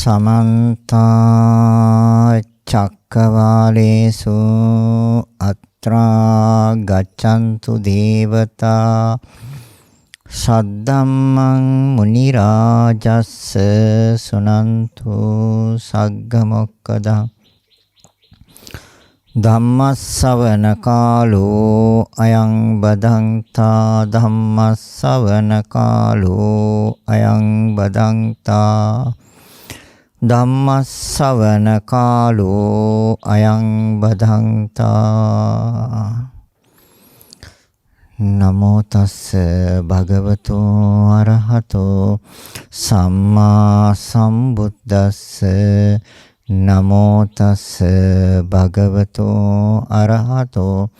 समन्ता चक्रवालेषु अत्रा गच्छन्तु देवता सद्धम्मं मुनिराजस्स सुनन्तु सग्गमोक्खदं ධම්මස්සවන කාලෝ අයං බදන්තා ධම්මස්සවන කාලෝ අයං බදන්තා ධම්මස්සවන කාලෝ අයං බදන්තා නමෝ තස්ස භගවතු අරහතෝ සම්මා සම්බුද්දස්ස නමෝ තස්ස භගවතු අරහතෝ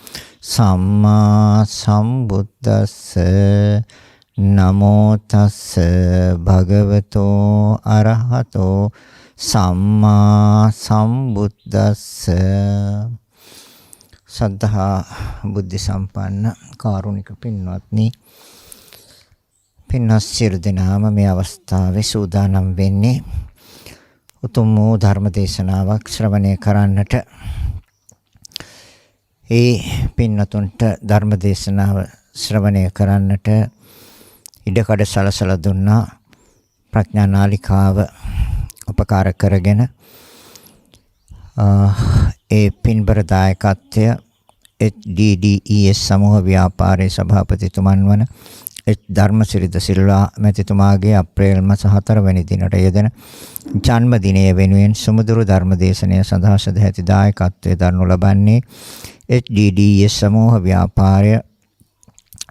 සම්මා සම්බුද්දස්ස නමෝ තස්ස භගවතු අරහතෝ සම්මා සම්බුද්දස්ස සද්ධා බුද්ධ සම්පන්න කාරුණික පින්වත්නි, පින්වත් සියලු දෙනාම මේ අවස්ථාවේ සූදානම් වෙන්නේ උතුම් වූ ධර්ම දේශනාවක් ශ්‍රවණය කරන්නට. ඒ පින්නතුන්ට ධර්ම දේශනාව ශ්‍රවණය කරන්නට ඉඩකඩ සලසලා දුන්නා ප්‍රඥා නාලිකාව උපකාර කරගෙන ඒ පින්බර දායකත්වය HDDES සමූහ ව්‍යාපාරයේ සභාපතිතුමන් වන ධර්මසිරිද සිල්වා මැතිතුමාගේ අප්‍රේල් මාස 4 වෙනි දිනට යෙදෙන ජන්මදිනය වෙනුවෙන් සුමුදුරු ධර්මදේශනය සඳහා සදැහැති දායකත්වයේ දරනු ලබන්නේ HDDES සමූහ ව්‍යාපාරය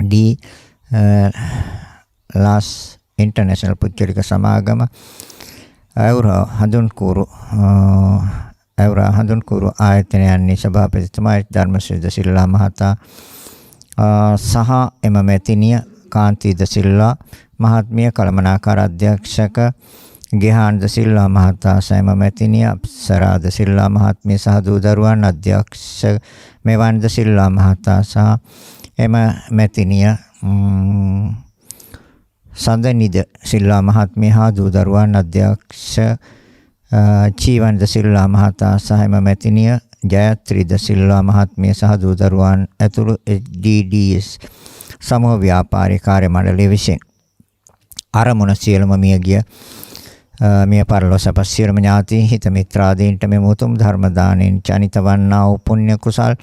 ඩී ලාස් ඉන්ටර්නැෂනල් පුද්ගලික සමාගම අවුරා හඳුන්කුරු ආයතනයන්හි සභාපතිතුමා ධර්මසිරිද සිල්වා මහතා සහ එම මැතිනිය කාන්ති ද සිල්වා මහත්මිය කළමනාකාර අධ්‍යක්ෂක ගෙහාන් ද සිල්වා මහතා සෑම මැතිනිය අප්සරා ද සිල්වා මහත්මිය සහ දූ දරුවන් අධ්‍යක්ෂ මෙවන් ද සිල්වා මහතා සහ එම මැතිනිය සඳනිද සිල්වා මහත්මිය හා දූ දරුවන් අධ්‍යක්ෂ ජීවන් ද සිල්වා මහතා සහ එම මැතිනිය ජයත්‍රි ද සිල්වා මහත්මිය සහ දූ දරුවන් ඇතුළු HDDS සමූහ ව්‍යාපාරික කාර්ය මණ්ඩලය විසින් අරමුණ සියලුම මිය පරලොව සියලුම ඥාතීන් හිත මිත්‍රාදීන්ට මෙම උතුම් ධර්ම දාණයෙන් ජනිත වන්නා වූ පුණ්‍ය කුසල්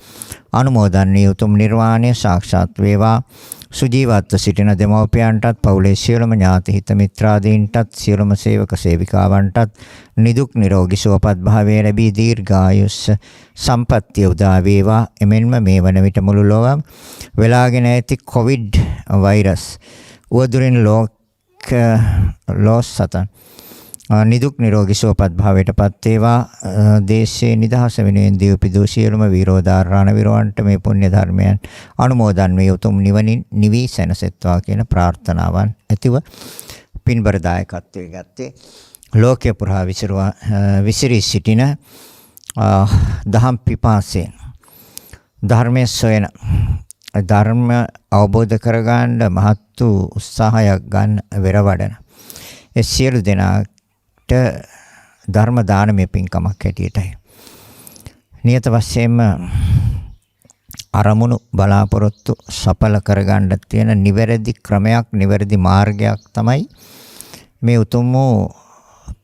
අනුමෝදන් වී උතුම් නිර්වාණය සාක්ෂාත් වේවා. සුජීවත්ව සිටින දෙමව්පියන්ටත් පවුලේ සියලුම ඥාති හිත මිත්‍රාදීන්ටත් සියලුම සේවක සේවිකාවන්ටත් නිදුක් නිරෝගී සුවපත් භාවය ලැබී දීර්ඝායුෂ සම්පන්නිය උදා වේවා. එමෙන්ම මේ වන විට මුළු ලොවම වෙලාගෙන ඇති කොවිඩ් වෛරස් උවදුරින් ලෝස් සතන් නිදුක් නිරෝගී සුවපත් භාවයට පත් වේවා. දේශයේ නිදහස වෙනුවෙන් දීපිදූ සියලුම විරෝධාරණ විරවන්ට මේ පුණ්‍ය ධර්මයන් අනුමෝදන් වේ උතුම් නිවනින් නිවි සැනසෙත්වා කියන ප්‍රාර්ථනාවන් ඇතිව පින්බර දායකත්වයේ ගත්තේ ලෝකේ පුරා විසිරී සිටින දහම් පිපාසයෙන් ධර්මයේ සොයන ධර්ම අවබෝධ කරගන්න මහත් වූ උත්සාහයක් ගන්න වෙරවඩන ඒ සියලු දෙනාට ධර්ම දානමය පින්කමක් හැටියටයි නියත වශයෙන්ම අරමුණු බලාපොරොත්තු සඵල කරගන්න තියෙන නිවැරදි ක්‍රමයක් නිවැරදි මාර්ගයක් තමයි මේ උතුම් වූ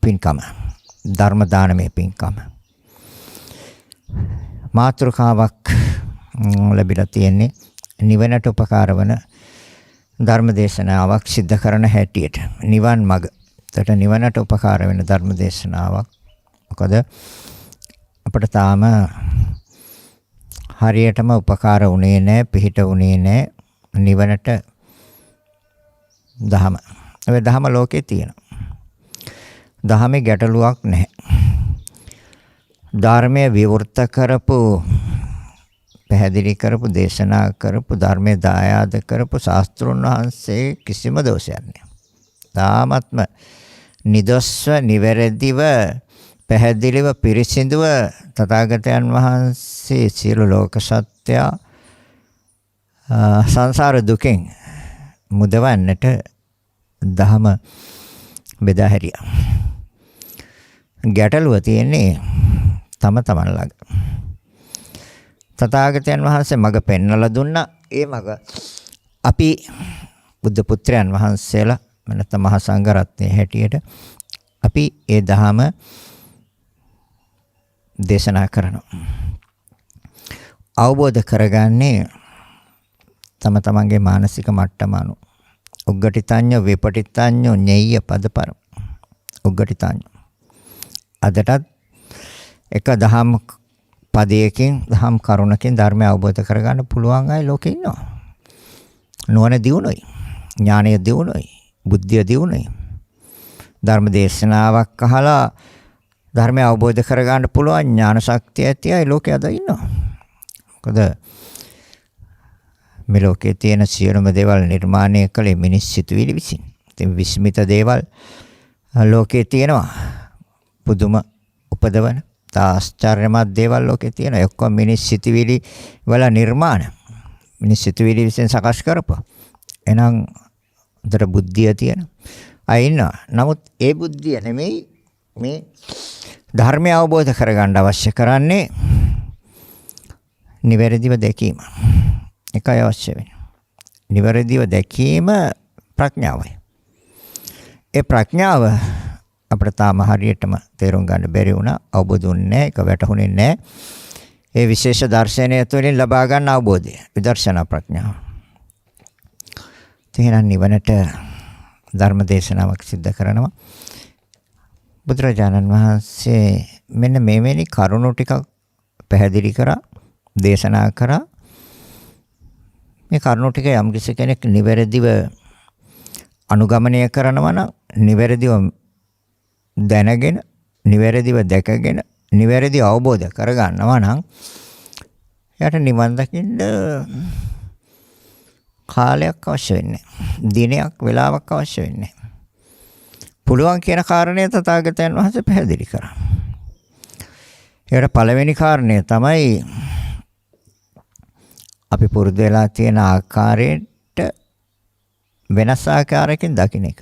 පින්කම ධර්ම දානමය පින්කම. මාතෘකාවක් ලැබිලා තියෙන්නේ නිවනට උපකාර වන ධර්ම දේශනාවක් සිද්ධ කරන හැටියට නිවන් මඟ. ඒකට නිවනට උපකාර වෙන ධර්ම දේශනාවක්. මොකද අපිට තාම හරියටම උපකාර වුණේ නැහැ, පිහිට වුණේ නැහැ නිවනට දහම. ඒ දහම ලෝකේ තියෙනවා. දහමේ ගැටලුවක් නැහැ. ධර්මයේ විවෘත කරපු පැහැදිලි කරපු දේශනා කරපු ධර්මයේ දායාද කරපු ශාස්ත්‍රුන් වහන්සේ කිසිම දෝෂයක් නැහැ. තාමත්ම නිදොස්ව නිවැරදිව පැහැදිලිව පිරිසිදුව තථාගතයන් වහන්සේ සියලු ලෝක සත්‍ය සංසාර දුකෙන් මුදවන්නට දහම බෙදා හැරියා. ගැටලුව තියෙන්නේ තම තමන් ළඟ. තථාගතයන් වහන්සේ මඟ පෙන්වලා දුන්නා. ඒ මඟ අපි බුද්ධ පුත්‍රයන් වහන්සේලා නැත්නම් මහා සංඝරත්නයේ හැටියට අපි ඒ දහම දේශනා කරනවා. අවබෝධ කරගන්නේ තම තමන්ගේ මානසික මට්ටම අනුව. උග්ගටිතඤ්ඤ විපටිතඤ්ඤ ඤෙය්‍ය පදපර. උග්ගටිතඤ්ඤ. අදටත් එක දහම් පදයකින් දහම් කරුණකින් ධර්මය අවබෝධ කරගන්න පුළුවන් අය ලෝකේ ඉන්නවා. නුවණ දියුණුයි, ඥානය දියුණුයි, බුද්ධිය දියුණුයි. ධර්ම දේශනාවක් අහලා ධර්මය අවබෝධ කරගන්න පුළුවන් ඥාන ශක්තිය ඇති අය ලෝකේ අද ඉන්නවා. මොකද මේ ලෝකේ තියෙන සියලුම දේවල් නිර්මාණය කළේ මිනිස් සිතුවිලි විසින්. ඉතින් විස්මිත දේවල් ලෝකේ තියෙනවා. පුදුම උපදවන ආශ්චර්යමත් දේවල් ලෝකේ තියෙනවා. ඒ ඔක්කොම මිනිස් සිතුවිලි වල නිර්මාණ. මිනිස් සිතුවිලි විසින් සකස් කරපුවා. එහෙනම් උදේට බුද්ධිය තියෙන අය ඉන්නවා. නමුත් ඒ බුද්ධිය නෙමෙයි මේ ධර්මය අවබෝධ කරගන්න අවශ්‍ය කරන්නේ නිවැරදිව දැකීම. එකයි අවශ්‍ය වෙන්නේ. නිවැරදිව දැකීම ප්‍රඥාවයි. ඒ ප්‍රඥාව අපිට තාම හරියටම තේරුම් ගන්න බැරි වුණා. අවබෝධ වුණේ නැහැ. ඒක වැටහුනේ නැහැ. ඒ විශේෂ දර්ශනය තුළින් ලබා ගන්න අවබෝධය විදර්ශනා ප්‍රඥාව. තේරෙන නිවනට ධර්ම දේශනාවක් සිද්ධ කරනවා. බුදුරජාණන් වහන්සේ මෙන්න මෙවැනි කරුණු ටිකක් පැහැදිලි කරා, දේශනා කරා. මේ කරුණු ටික යම් කෙනෙක් නිවැරදිව අනුගමනය කරනවා නම්, නිවැරදිව දැනගෙන, නිවැරදිව දැකගෙන, නිවැරදි අවබෝධ කරගන්නවා නම් එයාට නිවන් දකින්න කාලයක් අවශ්‍ය වෙන්නේ නැහැ. දිනයක්, වෙලාවක් අවශ්‍ය වෙන්නේ නැහැ. පුළුවන් කියන කාරණය තථාගතයන් වහන්සේ පැහැදිලි කරා. ඒකට පළවෙනි කාරණය තමයි අපි පුරුදු වෙලා තියෙන ආකාරයට වෙනස් ආකාරයකින් දකින්න එක.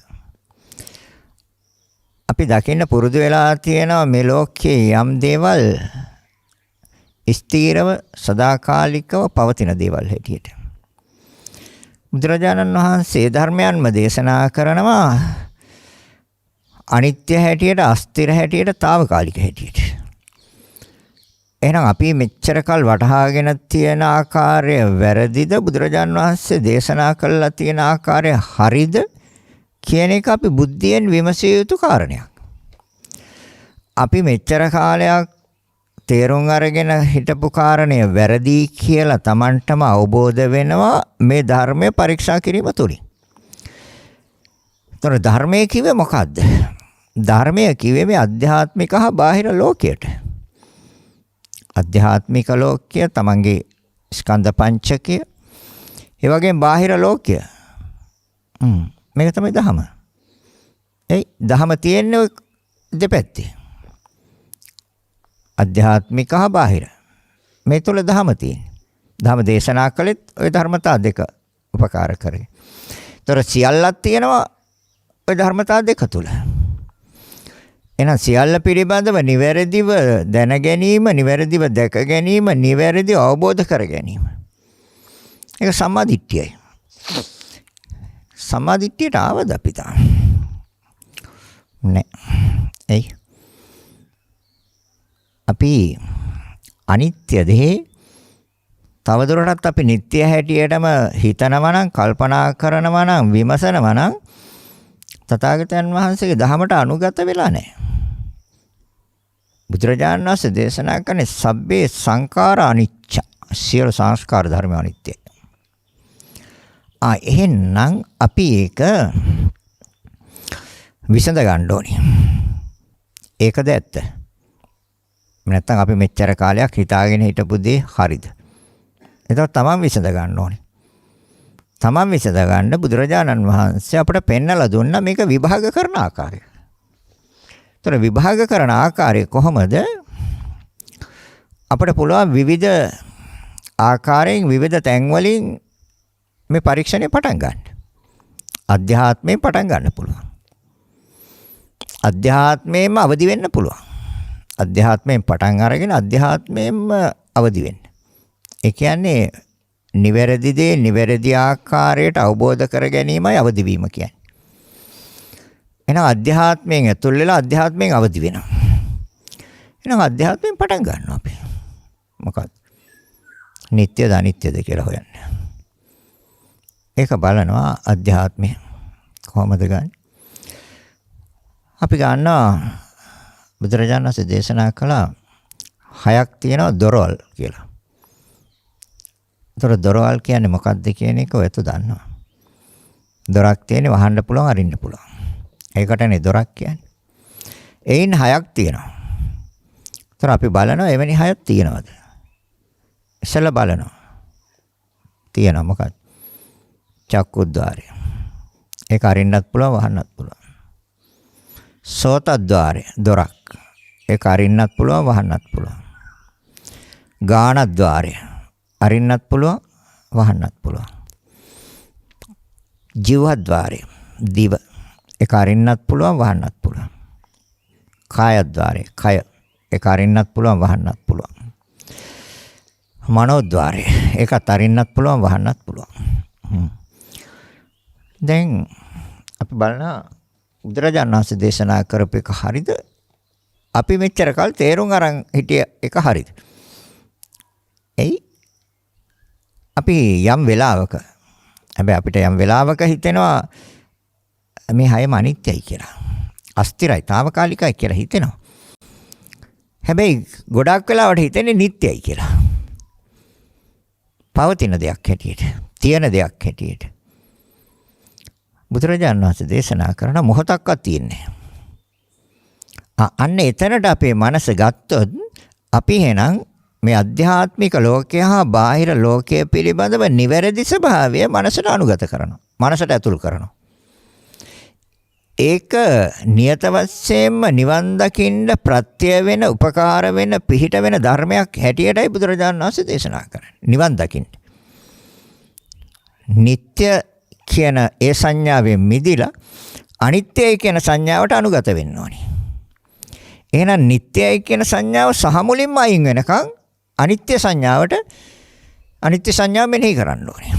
අපි දකින්න පුරුදු වෙලා තියෙනවා මේ ලෝකයේ යම් දේවල් ස්ථීරව සදාකාලිකව පවතින දේවල් හැටියට. බුදුරජාණන් වහන්සේ ධර්මයන්ම දේශනා කරනවා අනිත්‍ය හැටියට, අස්තිර හැටියට, తాවකාලික හැටියට. එහෙනම් අපි මෙච්චර කල් වටහාගෙන තියෙන ආකාරය වැරදිද? බුදුරජාණන් වහන්සේ දේශනා කළා තියෙන ආකාරය හරිද කියන එක අපි බුද්ධියෙන් විමසිය යුතු කාරණයක්. අපි මෙච්චර කාලයක් තේරුම් අරගෙන හිටපු කාරණය වැරදි කියලා Tamanටම අවබෝධ වෙනවා මේ ධර්මය පරීක්ෂා කිරීම තුළින්. ඒතර ධර්මයේ කිව්වේ මොකද්ද? ධර්මය කිව්වේ මේ අධ්‍යාත්මික හා බාහිර ලෝකයට. අධ්‍යාත්මික ලෝකය තමන්ගේ ස්කන්ධ පංචකය, ඒ වගේම බාහිර ලෝකය. මේක තමයි ධහම. ඒ ධහම තියෙන්නේ දෙපැත්තේ. අධ්‍යාත්මික හා බාහිර. මේ තුල ධහම තියෙන්නේ. ධහම දේශනා කළෙත් ওই ධර්මතා දෙක උපකාර කරේ. ඒතර සියල්ලක් තියෙනවා ওই ධර්මතා දෙක තුල. එහෙනම් සියල්ල පිළිබඳව නිවැරදිව දැන ගැනීම, නිවැරදිව දැක ගැනීම, නිවැරදිව අවබෝධ කර ගැනීම. ඒක සම්මාදිට්ඨියයි. සම්මාදිට්ඨියට ආවද අපි තාම? නෑ. එයි. අපි අනිත්‍ය දේ තවදුරටත් අපි නිට්ටය හැටියටම හිතනවා නම්, කල්පනා කරනවා නම්, විමසනවා නම් තථාගතයන් වහන්සේගේ දහමට අනුගත වෙලා නැහැ. බුදුරජාණන් වහන්සේ දේශනා කරන්නේ සබ්බේ සංඛාර අනිච්ච. සියලු සංස්කාර ධර්ම අනිත්‍යයි. එහෙනම් අපි ඒක විසඳ ගන්න ඕනේ. ඒකද ඇත්ත? නැත්නම් අපි මෙච්චර කාලයක් හිතාගෙන හිටපු දේ හරිද? ඒක තමයි විසඳ ගන්න ඕනේ. තමන් විසඳ ගන්න බුදුරජාණන් වහන්සේ අපට පෙන්වලා දුන්නා මේක විභාග කරන ආකාරය. ඒතර විභාග කරන ආකාරය කොහොමද? අපට පුළුවන් විවිධ ආකාරයෙන් විවිධ තැන් වලින් මේ පරීක්ෂණය පටන් ගන්න. අධ්‍යාත්මයෙන් පටන් ගන්න පුළුවන්. අධ්‍යාත්මයෙන්ම අවදි වෙන්න පුළුවන්. අධ්‍යාත්මයෙන් පටන් අරගෙන අධ්‍යාත්මයෙන්ම අවදි වෙන්න. ඒ කියන්නේ නිවැරදි දේ නිවැරදි ආකාරයට අවබෝධ කර ගැනීමයි අවදි වීම කියන්නේ. එහෙනම් අධ්‍යාත්මයෙන් ඇතුල් වෙලා අධ්‍යාත්මයෙන් අවදි වෙනවා. එහෙනම් අධ්‍යාත්මයෙන් පටන් ගන්නවා අපි. මොකක්ද? නිට්ටයද අනිත්‍යද කියලා හොයන්න. ඒක බලනවා අධ්‍යාත්මය කොහොමද ගන්නේ? අපි ගන්නවා බුදුරජාණන් වහන්සේ දේශනා කළා 6ක් තියෙනවා දොරවල් කියලා. ඒතර දොරවල් කියන්නේ මොකක්ද කියන එක ඔයත් දන්නවා. දොරක් තියෙන්නේ වහන්න පුළුවන් අරින්න පුළුවන්. ඒකටනේ දොරක් කියන්නේ. එයින් 6ක් තියෙනවා. ඒතර අපි බලනවා එවැනි 6ක් තියෙනවද? ඉස්සෙල්ලා බලනවා. තියෙනවා මොකක්ද? චක්කුද්්වාරය. ඒක අරින්නත් පුළුවන් වහන්නත් පුළුවන්. සෝතද්්වාරය දොරක්. ඒක අරින්නත් පුළුවන් වහන්නත් පුළුවන්. ගානද්්වාරය අරින්නත් පුළුවන් වහන්නත් පුළුවන්. ජීවද්්වාරය දිව. ඒක අරින්නත් පුළුවන් වහන්නත් පුළුවන්. කායද්්වාරය කය. ඒක අරින්නත් පුළුවන් වහන්නත් පුළුවන්. මනෝද්්වාරය ඒකත් අරින්නත් පුළුවන් වහන්නත් පුළුවන්. දැන් අපි බලන බුදුරජාණන් වහන්සේ දේශනා කරපු එක හරිද? අපි මෙච්චර කල් තේරුම් අරන් හිටිය එක හරිද? එයි අපි යම් වෙලාවක හැබැයි අපිට යම් වෙලාවක හිතෙනවා මේ හයම අනිත්‍යයි කියලා. අස්තිරයි, తాවකාලිකයි කියලා හිතෙනවා. හැබැයි ගොඩක් වෙලාවට හිතෙන්නේ නිට්ටයයි කියලා. පවතින දෙයක් හැටියට, තියෙන දෙයක් හැටියට. බුදුරජාණන් වහන්සේ දේශනා කරන මොහොතක්වත් තියෙන්නේ අන්න එතනට අපේ මනස ගත්තොත් අපි එහෙනම් මේ අධ්‍යාත්මික ලෝකය හා බාහිර ලෝකය පිළිබඳව නිවැරදි ස්වභාවය මනසට අනුගත කරනවා. මනසට ඇතුල් කරනවා. ඒක නියත වශයෙන්ම නිවන් දකින්න ප්‍රත්‍ය වෙන, උපකාර වෙන, පිහිට වෙන ධර්මයක් හැටියටයි බුදුරජාණන් වහන්සේ දේශනා කරන්නේ. නිවන් දකින්න. නিত্য කියන ඒ සංඥාවෙන් මිදිලා අනිත්‍යයි කියන සංඥාවට අනුගත වෙන්න ඕනේ. එහෙනම් නිට්ටයයි කියන සංඥාව සහ මුලින්ම අයින් වෙනකන් අනිත්‍ය සංඥාව මෙනෙහි කරන්න ඕනේ.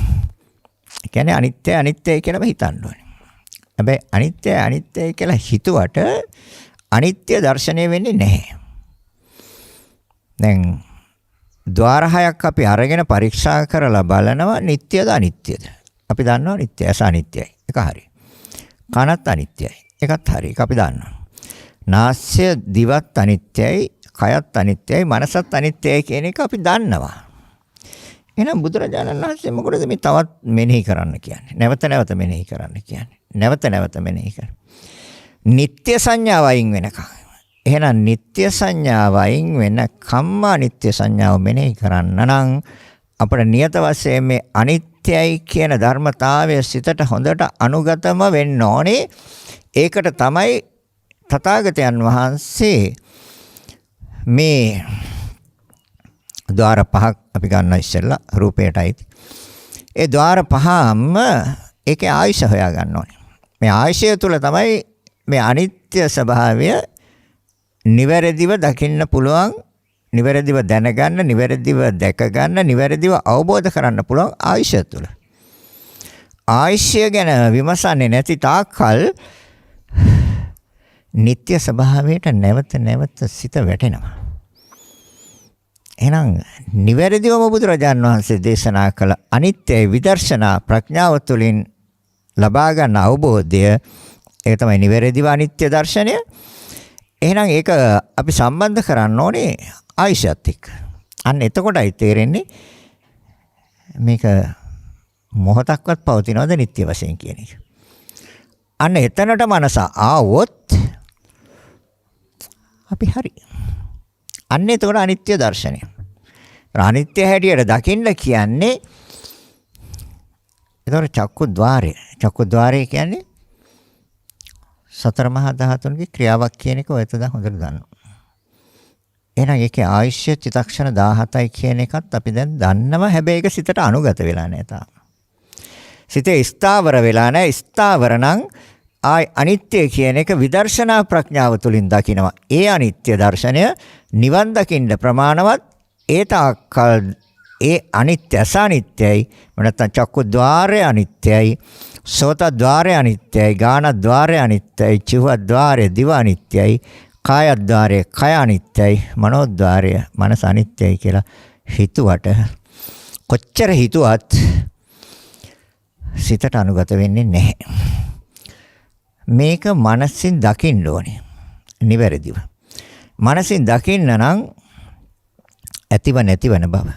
ඒ කියන්නේ අනිත්‍යයි කියලාම හිතන්න ඕනේ. හැබැයි අනිත්‍යයි කියලා හිතුවට අනිත්‍ය දර්ශනය වෙන්නේ නැහැ. දැන් ద్వාර හයක් අපි අරගෙන පරීක්ෂා කරලා බලනවා නිට්ටයද අනිත්‍යද? අපි දන්නවා නිට්ටය, ඇස අනිත්‍යයි. ඒක හරි. කනත් අනිත්‍යයි. ඒකත් හරි. ඒක අපි දන්නවා. නාසය දිවත් අනිත්‍යයි, කයත් අනිත්‍යයි, මනසත් අනිත්‍යයි කියන එක අපි දන්නවා. එහෙනම් බුදුරජාණන් වහන්සේ මොකටද මේ තවත් මෙනෙහි කරන්න කියන්නේ? නැවත නැවත මෙනෙහි කරන්න කියන්නේ. නැවත නැවත මෙනෙහි කරන්න. නিত্য සංඥාව අයින් වෙනකම්. එහෙනම් නিত্য සංඥාව අයින් වෙනකම්ම අනිත්‍ය සංඥාව මෙනෙහි කරන්න නම් අපිට නියත වශයෙන් මේ අනිත්‍යයි කියන ධර්මතාවය සිතට හොඳට අනුගතම වෙන්න ඕනේ. ඒකට තමයි තථාගතයන් වහන්සේ මේ ద్వාර පහක් අපි ගන්න ඉස්සෙල්ලා රූපයටයි. ඒ ద్వාර පහම ඒකේ ආයශ හොයා ගන්න ඕනේ. මේ ආයශය තුල තමයි මේ අනිත්‍ය ස්වභාවය නිවැරදිව දකින්න පුළුවන්, නිවැරදිව දැනගන්න, නිවැරදිව දැක ගන්න, නිවැරදිව අවබෝධ කරන්න පුළුවන් ආයශය තුල. ආයශය ගැන විමසන්නේ නැති තාක්කල් නিত্য ස්වභාවයට නැවත නැවත සිත වැටෙනවා. එහෙනම් නිවැරදිවම බුදුරජාන් වහන්සේ දේශනා කළ අනිත්‍ය විදර්ශනා ප්‍රඥාව තුළින් ලබා ගන්න අවබෝධය, ඒක තමයි නිවැරදිව අනිත්‍ය දර්ශනය. එහෙනම් ඒක අපි සම්බන්ධ කරන්න ඕනේ ආයශයත් එක්ක. අන්න එතකොටයි තේරෙන්නේ මේක මොහොතක්වත් පවතිනවද නිත්‍ය වශයෙන් කියන එක. අන්න එතනට මනස ආවොත් අපි හරි. අන්න එතකොට අනිත්‍ය දර්ශනය. අනිත්‍ය හැටියට දකින්න කියන්නේ එතකොට චක්කුද්්වාරය. චක්කුද්්වාරය කියන්නේ සතර මහා ධාතුන්ගේ ක්‍රියාවක් කියන එක ඔයත් දැන් හොඳට දන්නවා. එහෙනම් ඒකේ ආයුෂ්‍ය චිත්තක්ෂණ 17යි කියන එකත් අපි දැන් දන්නවා. හැබැයි ඒක සිතට අනුගත වෙලා නැහැ තාම. සිතේ ස්ථාවර වෙලා නැහැ. ස්ථාවර නම් අනිත්‍ය කියන එක විදර්ශනා ප්‍රඥාව තුළින් දකිනවා. ඒ අනිත්‍ය දර්ශනය නිවන් දකින්න ප්‍රමාණවත්. ඒ තාක්කල් ඒ අනිත්‍ය අසනිත්‍යයි. නැත්නම් චක්කු ద్వාරය අනිත්‍යයි. සෝත ద్వාරය අනිත්‍යයි. ගාන ద్వාරය අනිත්‍යයි. චිව ద్వාරය දිව අනිත්‍යයි. කාය ద్వාරය කය අනිත්‍යයි. මනෝ ద్వාරය මනස අනිත්‍යයි කියලා හිතුවට කොච්චර හිතුවත් සිතට අනුගත වෙන්නේ නැහැ. මේක මනසින් දකින්න ඕනේ. නිවැරදිව. මනසින් දකින්න නම් ඇතිව නැති වෙන බව.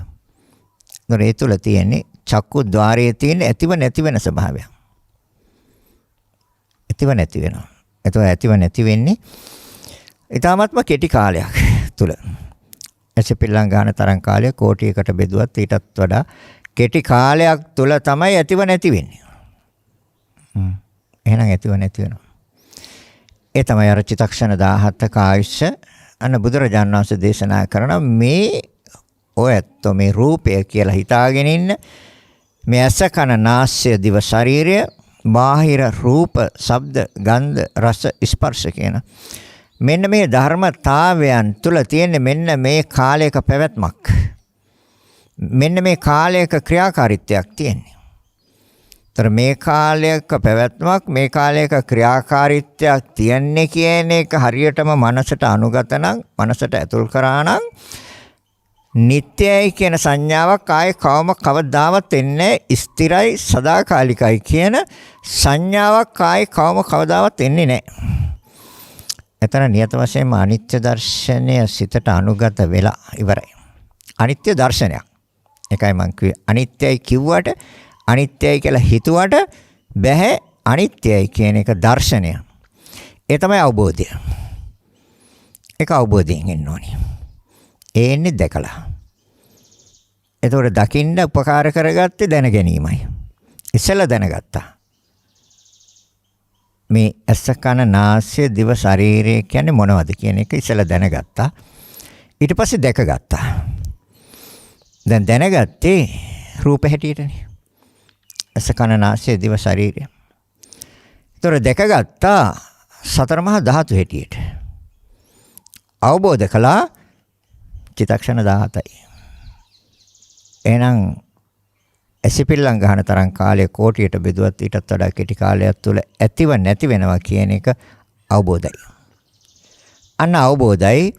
ඒ තුළ තියෙන්නේ චක්කු ద్వාරයේ තියෙන ඇතිව නැති වෙන ස්වභාවය. ඇතිව නැති වෙනවා. ඒතකොට ඇතිව නැති වෙන්නේ ඊටාත්ම කෙටි කාලයක් තුල. ඇසපිල්ලම් ගන්න තරම් කාලයක් කෝටියකට බෙදුවත් ඊටත් වඩා කෙටි කාලයක් තුල තමයි ඇතිව නැති වෙන්නේ. එහෙනම් ඇතිව නැති වෙනවා. ඒ තමයි අර චිත්තක්ෂණ 17ක ආයුෂ අන්න බුදුරජාණන් වහන්සේ දේශනා කරන මේ ඔයත් මේ රූපය කියලා හිතාගෙන ඉන්න මේ ඇස කන නාසය දිව ශරීරය බාහිර රූප ශබ්ද ගන්ධ රස ස්පර්ශ කියන මෙන්න මේ ධර්මතාවයන් තුල තියෙන මෙන්න මේ කාලයක පැවැත්මක් මෙන්න මේ කාලයක ක්‍රියාකාරීත්වයක් තියෙනවා. තර මේ කාලයක පැවැත්මක් මේ කාලයක ක්‍රියාකාරීත්වයක් තියන්නේ කියන එක හරියටම මනසට අනුගත නම් මනසට ඇතුල් කරා නම් නිට්ටයයි කියන සංඥාවක් ආයේ කවදාවත් එන්නේ ස්ථිරයි සදාකාලිකයි කියන සංඥාවක් ආයේ කවදාවත් එන්නේ නැහැ. එතන නියත වශයෙන්ම අනිත්‍ය දර්ශනය සිතට අනුගත වෙලා ඉවරයි. අනිත්‍ය දර්ශනයක්. ඒකයි මම කිව්වේ අනිත්‍යයි කිව්වට අනිත්‍යයි කියලා හිතුවට බැහැ අනිත්‍යයි කියන එක දර්ශනය. ඒ තමයි අවබෝධය. ඒක අවබෝධයෙන් එන්න ඕනේ. ඒ එන්නේ දැකලා. ඒතකොට දකින්න උපකාර කරගත්තේ දැන ගැනීමයි. ඉස්සෙල්ලා දැනගත්තා. මේ ඇස කන නාසය දිව ශරීරය කියන්නේ මොනවද කියන එක ඉස්සෙල්ලා දැනගත්තා. ඊට පස්සේ දැකගත්තා. දැන් දැනගත්තේ රූප හැටියටනේ. ඇස කන නාසය දිව ශරීරය. ඒතර දැකගත්තා සතර මහා ධාතු හැටියට. අවබෝධ කළා චිත්තක්ෂණ 17යි. එහෙනම් ඇසිපිල්ලම් ගන්න තරම් කාලය කෝටියට බෙදුවත් ඊටත් වඩා කෙටි කාලයක් තුළ ඇතිව නැති වෙනවා කියන එක අවබෝධයි. අන්න අවබෝධයි.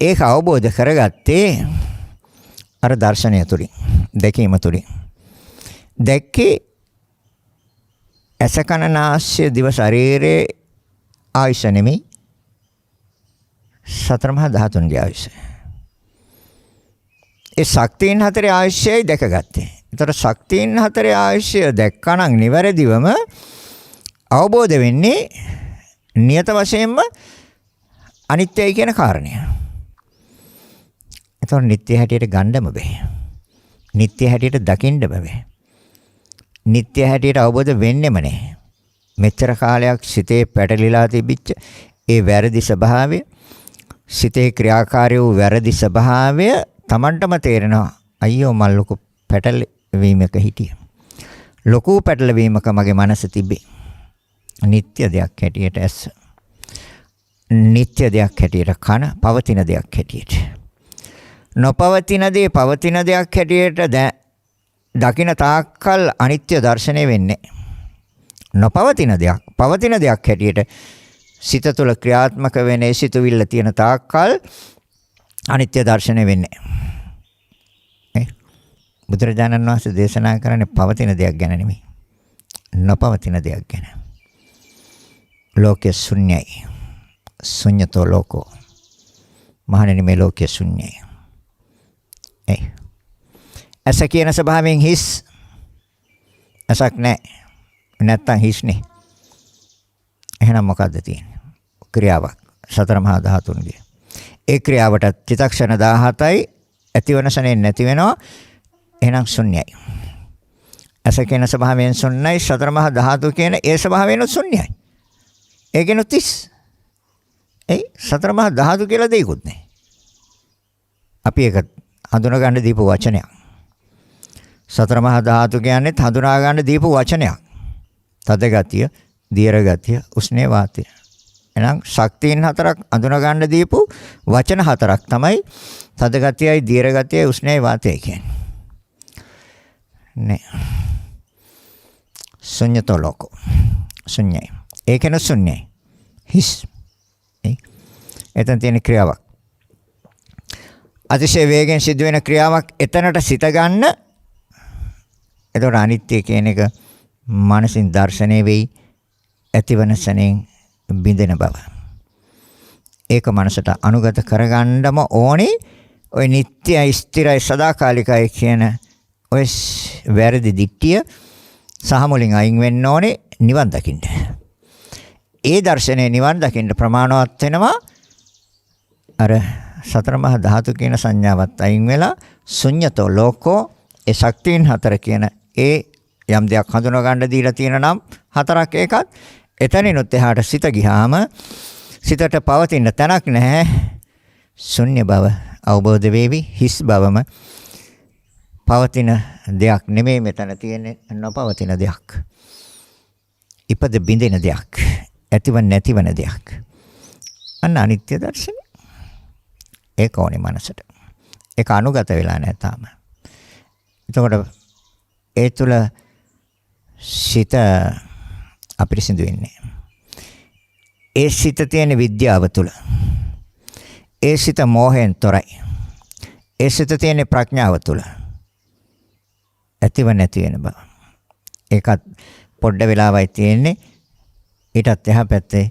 ඒක අවබෝධ කරගත්තේ අර දර්ශනය තුලින්, දැකීම තුලින්. දැක්කේ ඇස කන නාසය දිව ශරීරයේ ආයුෂ නෙමෙයි සතර මහා ධාතුන්ගේ ආයුෂ. ඒ ශක්තියින් හතරේ ආයුෂයයි දැකගත්තේ. ඒතර ශක්තියින් හතරේ ආයුෂය දැක්කනම් නිවැරදිවම අවබෝධ වෙන්නේ නියත වශයෙන්ම අනිත්‍යයි කියන කාරණය. ඒතර නිත්‍ය හැටියට ගන්නම බෑ. නිත්‍ය හැටියට දකින්න බෑ. නිත්‍ය හැටියට අවබෝධ වෙන්නෙම නැහැ. මෙච්චර කාලයක් සිතේ පැටලිලා තිබිච්ච ඒ වැරදි ස්වභාවය, සිතේ ක්‍රියාකාරී වූ වැරදි ස්වභාවය Tamanටම තේරෙනවා. අයියෝ මල් ලොකු පැටලවීමක හිටියා. ලොකු පැටලවීමක මගේ මනස තිබේ. නිත්‍ය දෙයක් හැටියට ඇස. නිත්‍ය දෙයක් හැටියට කන, පවතින දෙයක් හැටියට. නොපවතින දේ පවතින දෙයක් හැටියට දකින තාක්කල් අනිත්‍ය දර්ශනය වෙන්නේ. නොපවතින දෙයක් පවතින දෙයක් හැටියට සිත තුළ ක්‍රියාත්මක වෙන සිතුවිල්ල තියෙන තාක්කල් අනිත්‍ය දර්ශනය වෙන්නේ. බුදුරජාණන් වහන්සේ දේශනා කරන්නේ පවතින දෙයක් ගැන නෙමෙයි. නොපවතින දෙයක් ගැන. ලෝකේ ශුන්‍යයි. ශුන්‍යතෝ ලෝකෝ. මහණෙනි මේ ලෝකේ ශුන්‍යයි. ඇස කියන ස්වභාවයෙන් හිස්. ඇසක් නැහැ. නැත්තම් හිස්නේ. එහෙනම් මොකද්ද තියෙන්නේ? ක්‍රියාවක්. සතර මහා ධාතුන්ගේ. ඒ ක්‍රියාවට චිත්තක්ෂණ 17යි ඇතිවන ශනේ නැති වෙනවා. එහෙනම් ශුන්‍යයි. ඇස කියන ස්වභාවයෙන් ශුන්‍යයි. සතර මහා ධාතු කියන ඒ ස්වභාවයෙන් ශුන්‍යයි. ඒකෙනුත් 30. සතර මහා ධාතු කියලා දෙයක්වත් නැහැ. අපි ඒක හඳුනා ගන්න දීපු වචනයක්. සතර මහා ධාතු කියන්නේ හඳුනා ගන්න දීපු වචනයක්. තද ගතිය, දීර්ඝ ගතිය, උෂ්ණේ වාතය. එහෙනම් ශක්තියින් හතරක් අඳුන ගන්න දීපු වචන හතරක් තමයි තද ගතියයි, දීර්ඝ ගතියයි, උෂ්ණේ වාතයයි කියන්නේ. නේ. ශුන්‍යතෝ ලෝකෝ. ශුන්‍යයි. ඒකන ශුන්‍යයි. හිස්. එතන තියෙන ක්‍රියාවක්. අතිශය වේගෙන් සිදුවෙන ක්‍රියාවක් එතනට සිත ගන්න. එතකොට අනිත්‍ය කියන එක මානසින් දර්ශනය වෙයි, ඇතිවන සැනෙන් බිඳෙන බව. ඒක මනසට අනුගත කරගන්නම ඕනේ. ඔය නිට්ටයයි, ස්ථිරයි, සදාකාලිකයි කියන ඔය වැරදි දිට්ඨිය සහ මුලින් අයින් වෙන්න ඕනේ නිවන් දකින්න. ඒ දර්ශනේ නිවන් දකින්න ප්‍රමාණවත් වෙනවා. අර සතර මහා ධාතු කියන සංඥාවත් අයින් වෙලා ශුන්‍යතෝ ලෝකෝ, ඒ ශක්තියින් හතර කියන ඒ යම් දෙයක් හඳුනා ගන්න දීලා තියෙන නම් හතරක්, ඒකත් එතනිනුත් එහාට සිත ගියාම සිතට පවතින තැනක් නැහැ. ශුන්‍ය බව අවබෝධ වේවි. හිස් බවම පවතින දෙයක් නෙමෙයි මෙතන තියෙන්නේ, නොපවතින දෙයක්. ඉපද බිඳෙන දෙයක්, ඇතිව නැතිවන දෙයක්. අන්න අනිත්‍ය දර්ශනය. ඒක ඕනේ මනසට. ඒක අනුගත වෙලා නැහැ තාම. එතකොට ඒ තුල සිත අපිරිසිදු වෙන්නේ. ඒ සිත තියෙන විද්‍යාව තුල. ඒ සිත මෝහයෙන් තොරයි. ඒ සිත තියෙන ප්‍රඥාව තුල. ඇතිව නැති වෙන බව. ඒකත් පොඩ්ඩ වෙලාවයි තියෙන්නේ. ඊටත් එහා පැත්තේ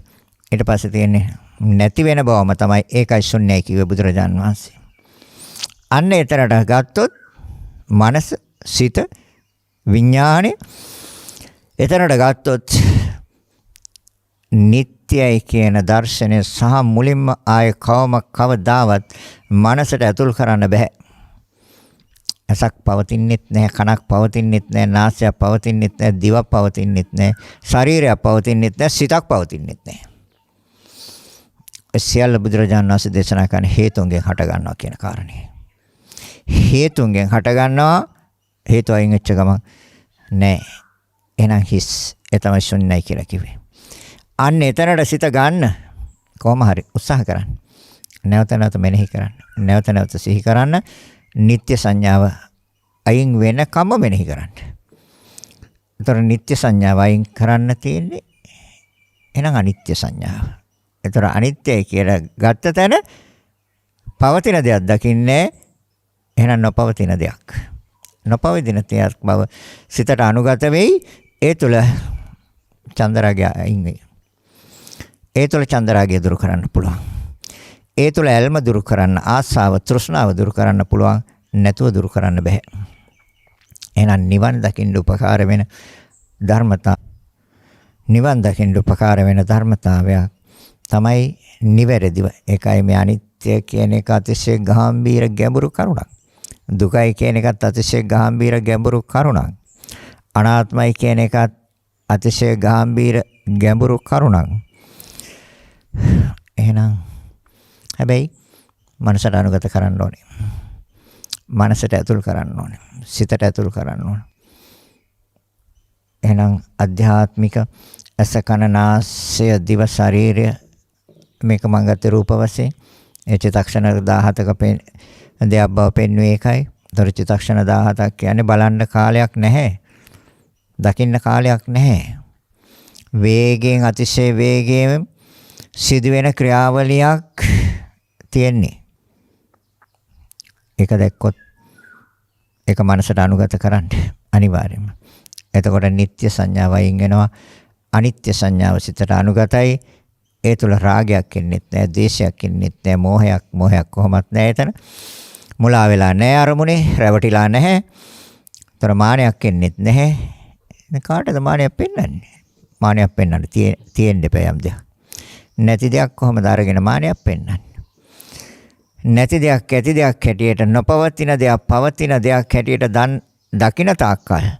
ඊට පස්සේ තියෙන්නේ නැති වෙන බවම තමයි. ඒකයි ශුන්‍යයි කිව්වේ බුදුරජාන් වහන්සේ. අන්න එතරට ගත්තොත් මනස, සිත, විඥාණය එතරට ගත්තොත් නිට්ටයයි කියන දර්ශනය සහ මුලින්ම ආය කවදාවත් මනසට ඇතුල් කරන්න බෑ. ඇසක් පවතින්නෙත් නැහැ, කනක් පවතින්නෙත් නැහැ, නාසයක් පවතින්නෙත් නැහැ, දිවක් පවතින්නෙත් නැහැ, ශරීරයක් පවතින්නෙත් නැහැ, සිතක් පවතින්නෙත් නැහැ. සියල්ල බුදුරජාණන් වහන්සේ දේශනා කරන හේතුන්ගෙන් හට ගන්නවා කියන කාරණේ. හේතුන්ගෙන් හට ගන්නවා, හේතු අයින් වෙච්ච ගමන් නෑ. එහෙනම් හිස්. ඒ තමයි ශුන්‍යයි කියලා කිව්වේ. අන්න එතනට සිත ගන්න කොහොම හරි උත්සාහ කරන්න. නැවත නැවත මෙනෙහි කරන්න. නැවත නැවත සිහි කරන්න. නිත්‍ය සංඥාව අයින් වෙනකම මෙනෙහි කරන්න. ඒතර නිත්‍ය සංඥාව අයින් කරන්න තියෙන්නේ එහෙනම් අනිත්‍ය සංඥාව. ඒතර අනිත්‍යයි කියලා ගත්ත තැන පවතින දෙයක් දකින්නේ එහෙනම් නොපවතින දෙයක්. නොපවතින දෙයක් බව සිතට අනුගත වෙයි. ඒ තුල චන්දරාගය අයින් වෙයි. ඒ තුල චන්දරාගය දුරු කරන්න පුළුවන්. ඒ තුල ඇල්ම දුරු කරන්න, ආසාව, තෘෂ්ණාව දුරු කරන්න පුළුවන්. නැතුව දුරු කරන්න බෑ. එහෙනම් නිවන් දකින්න උපකාර වෙන ධර්මතා, නිවන් දකින්න උපකාර වෙන ධර්මතාවයක් තමයි නිවැරදිව. ඒකයි මේ අනිත්‍ය කියන එක අතිශය ගැඹීර ගැඹුරු කරුණක්. දුකයි කියන එකත් අතිශය ගැඹීර ගැඹුරු කරුණක්. අනාත්මයි කියන එකත් අතිශය ගැඹීර ගැඹුරු කරුණක්. එහෙනම් හැබැයි මනසට අනුගත කරන්න ඕනේ. මනසට ඇතුල් කරන්න ඕනේ. සිතට ඇතුල් කරන්න ඕනේ. එහෙනම් අධ්‍යාත්මික ඇස කන නාසය දිව ශරීරය මේක මං ගත්තේ රූප වශයෙන්. ඒ චිත්තක්ෂණ 17ක දෙයක් බව පෙන්වුවේ ඒකයි. දර චිත්තක්ෂණ 17ක් කියන්නේ බලන්න කාලයක් නැහැ. දකින්න කාලයක් නැහැ. වේගයෙන්, අතිශය වේගයෙන් සිදුවෙන ක්‍රියාවලියක් තියෙන්නේ. ඒක දැක්කොත් ඒක මනසට අනුගත කරන්න අනිවාර්යයෙන්ම. එතකොට නිත්‍ය සංඥාව වයින් වෙනවා. අනිත්‍ය සංඥාව සිතට අනුගතයි. ඒ තුල රාගයක් ඉන්නෙත් නැහැ, ද්වේෂයක් ඉන්නෙත් නැහැ, මෝහයක් කොහොමත් නැහැ. එතන මුලා වෙලා නැහැ අරමුණේ, රැවටිලා නැහැ. ତර මානයක් ඉන්නෙත් නැහැ. කාටද මානයක් පෙන්වන්නේ? මානයක් පෙන්වන්න තියෙන්න දෙපෑ යම් දෙයක්. නැති දෙයක් කොහොමද අරගෙන මානයක් පෙන්වන්නේ? නැති දෙයක් ඇති දෙයක් හැටියට, නොපවතින දෙයක් පවතින දෙයක් හැටියට දකින තාක්කල්,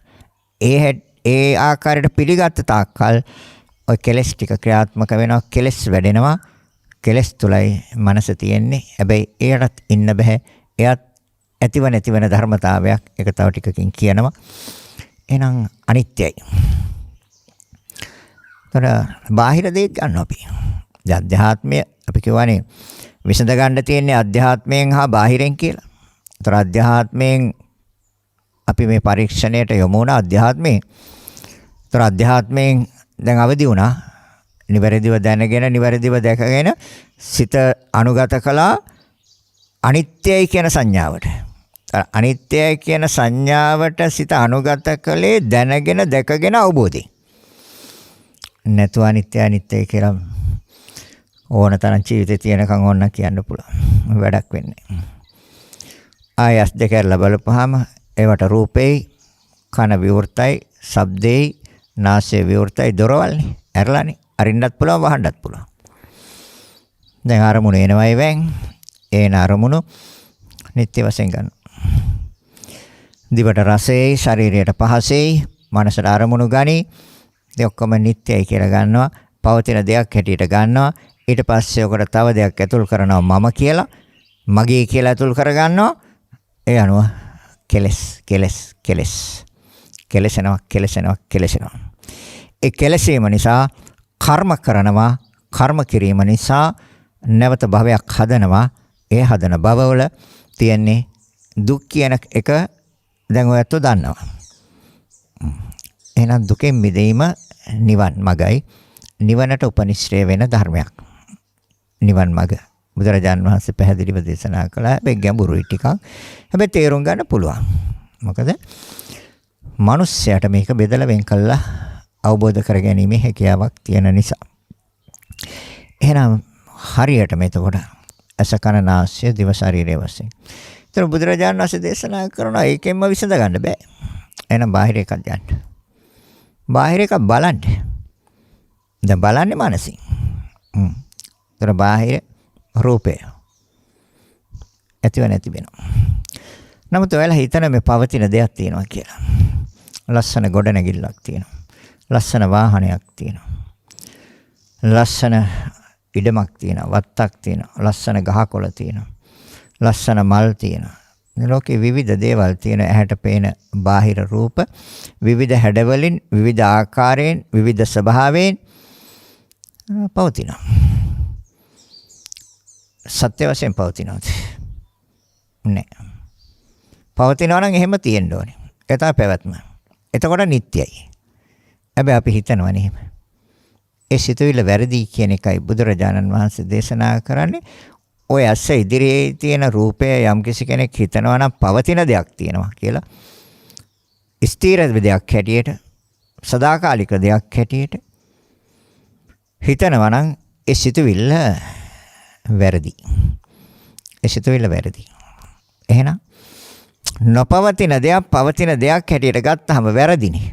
ඒ ආකාරයට පිළිගත් තාක්කල් ඔය කෙලස් ටික ක්‍රියාත්මක වෙනවා. කෙලස් වැඩෙනවා. කෙලස් තුලයි මනස තියෙන්නේ. හැබැයි ඒකට ඉන්න බෑ. එයත් ඇතිව නැති වෙන ධර්මතාවයක්. ඒක තව ටිකකින් කියනවා. එහෙනම් අනිත්‍යයි. කර බාහිර දෙයක් ගන්නවා අපි. අධ්‍යාත්මය අපි කියවනේ විසඳ ගන්න තියෙන්නේ අධ්‍යාත්මයෙන් හා බාහිරෙන් කියලා. ඒතර අධ්‍යාත්මයෙන් අපි මේ පරීක්ෂණයට යොමු වුණා අධ්‍යාත්මයෙන්. ඒතර අධ්‍යාත්මයෙන් දැන් අවදි වුණා. නිවැරදිව දැනගෙන නිවැරදිව දැකගෙන සිත අනුගත කළා අනිත්‍යයි කියන සංඥාවට. අනිත්‍යයි කියන සංඥාවට සිත අනුගත කළේ දැනගෙන දැකගෙන අවබෝධයෙන්. නැතු අනිත්‍යයි කියලා ඕන තරම් ජීවිතේ තියෙනකන් ඕන කියන්න පුළුවන්. වැඩක් වෙන්නේ. ආයස් දෙක කරලා බලපුවාම ඒවට රූපේ කන විවෘතයි, ශබ්දේ නාසය විවෘතයි, දොරවල්නේ. ඇරලානේ. අරින්නත් පුළුවන්, වහන්නත් පුළුවන්. දැන් අරමුණු එනවයි වෙන්. ඒන අරමුණු නිත්‍ය වශයෙන් ගන්න. දිවට රසෙයි, ශරීරයට පහසෙයි, මනසට අරමුණු ගනි. ඒ ඔක්කොම නිත්‍යයි කියලා ගන්නවා. පවතින දෙයක් හැටියට ගන්නවා. ඊට පස්සේ ඔකට තව දෙයක් ඇතුල් කරනවා මම කියලා. මගේ කියලා ඇතුල් කර ගන්නවා. ඒ අනුව කෙලෙසෙනවා. ඒ කෙලෙසීම නිසා කර්ම කරනවා. කර්ම කිරීම නිසා නැවත භවයක් හදනවා. ඒ හදන භවවල තියෙන්නේ දුක් කියන එක දැන් ඔයත් දන්නවා. එහෙනම් දුකෙන් මිදීම නිවන් මගයි. නිවනට උපනිශ්‍රේ වෙන ධර්මයක්. නිවන් මග. බුදුරජාණන් වහන්සේ පැහැදිලිව දේශනා කළා. හැබැයි ගැඹුරුයි ටිකක්. හැබැයි තේරුම් ගන්න පුළුවන්. මොකද මිනිස්යාට මේක බෙදලා වෙන් කළා අවබෝධ කරගැනීමේ හැකියාවක් තියෙන නිසා. එහෙනම් හරියට මේතකොට අස කන නාසය දිව ශරීරය වශයෙන්. ඒතර බුදුරජාණන් වහන්සේ දේශනා කරනවා ඒකෙන්ම විසඳ ගන්න බෑ. එහෙනම් බාහිර එකක් ගන්න. බාහිර එකක් බලන්න. දැන් බලන්නේ මනසින්. ඒතර බාහිර රූපය ඇතිව නැති වෙනවා. නමුත් ඔයාලා හිතන මේ පවතින දෙයක් තියෙනවා කියලා. ලස්සන ගොඩනැගිල්ලක් තියෙනවා. ලස්සන වාහනයක් තියෙනවා. ලස්සන ඉඩමක් තියෙනවා. වත්තක් තියෙනවා. ලස්සන ගහකොළ තියෙනවා. ලස්සන මල් තියෙනවා. මේ ලෝකේ විවිධ දේවල් තියෙන ඇහැට පේන බාහිර රූප විවිධ හැඩවලින් විවිධ ආකාරයෙන් විවිධ ස්වභාවයෙන් පවතිනවා. සත්‍ය වශයෙන් පවතිනවද? නෑ. පවතිනවා නම් එහෙම තියෙන්න ඕනේ. ඒ තමයි පැවැත්ම. එතකොට නිට්ටයයි. හැබැයි අපි හිතනවනේ එහෙම. ඒ සිතුවිල්ල වැරදි කියන එකයි බුදුරජාණන් වහන්සේ දේශනා කරන්නේ. ඔය ඇස ඉදිරියේ තියෙන රූපය යම් කෙනෙක් හිතනවා නම් පවතින දෙයක් තියෙනවා කියලා. ස්ථීර දෙයක් හැටියට, සදාකාලික දෙයක් හැටියට හිතනවා නම් ඒ සිතුවිල්ල වැරදි. ඒ සිතුවිල්ල වැරදි. එහෙනම් නොපවතින දෙයක් පවතින දෙයක් හැටියට ගත්තාම වැරදිනේ.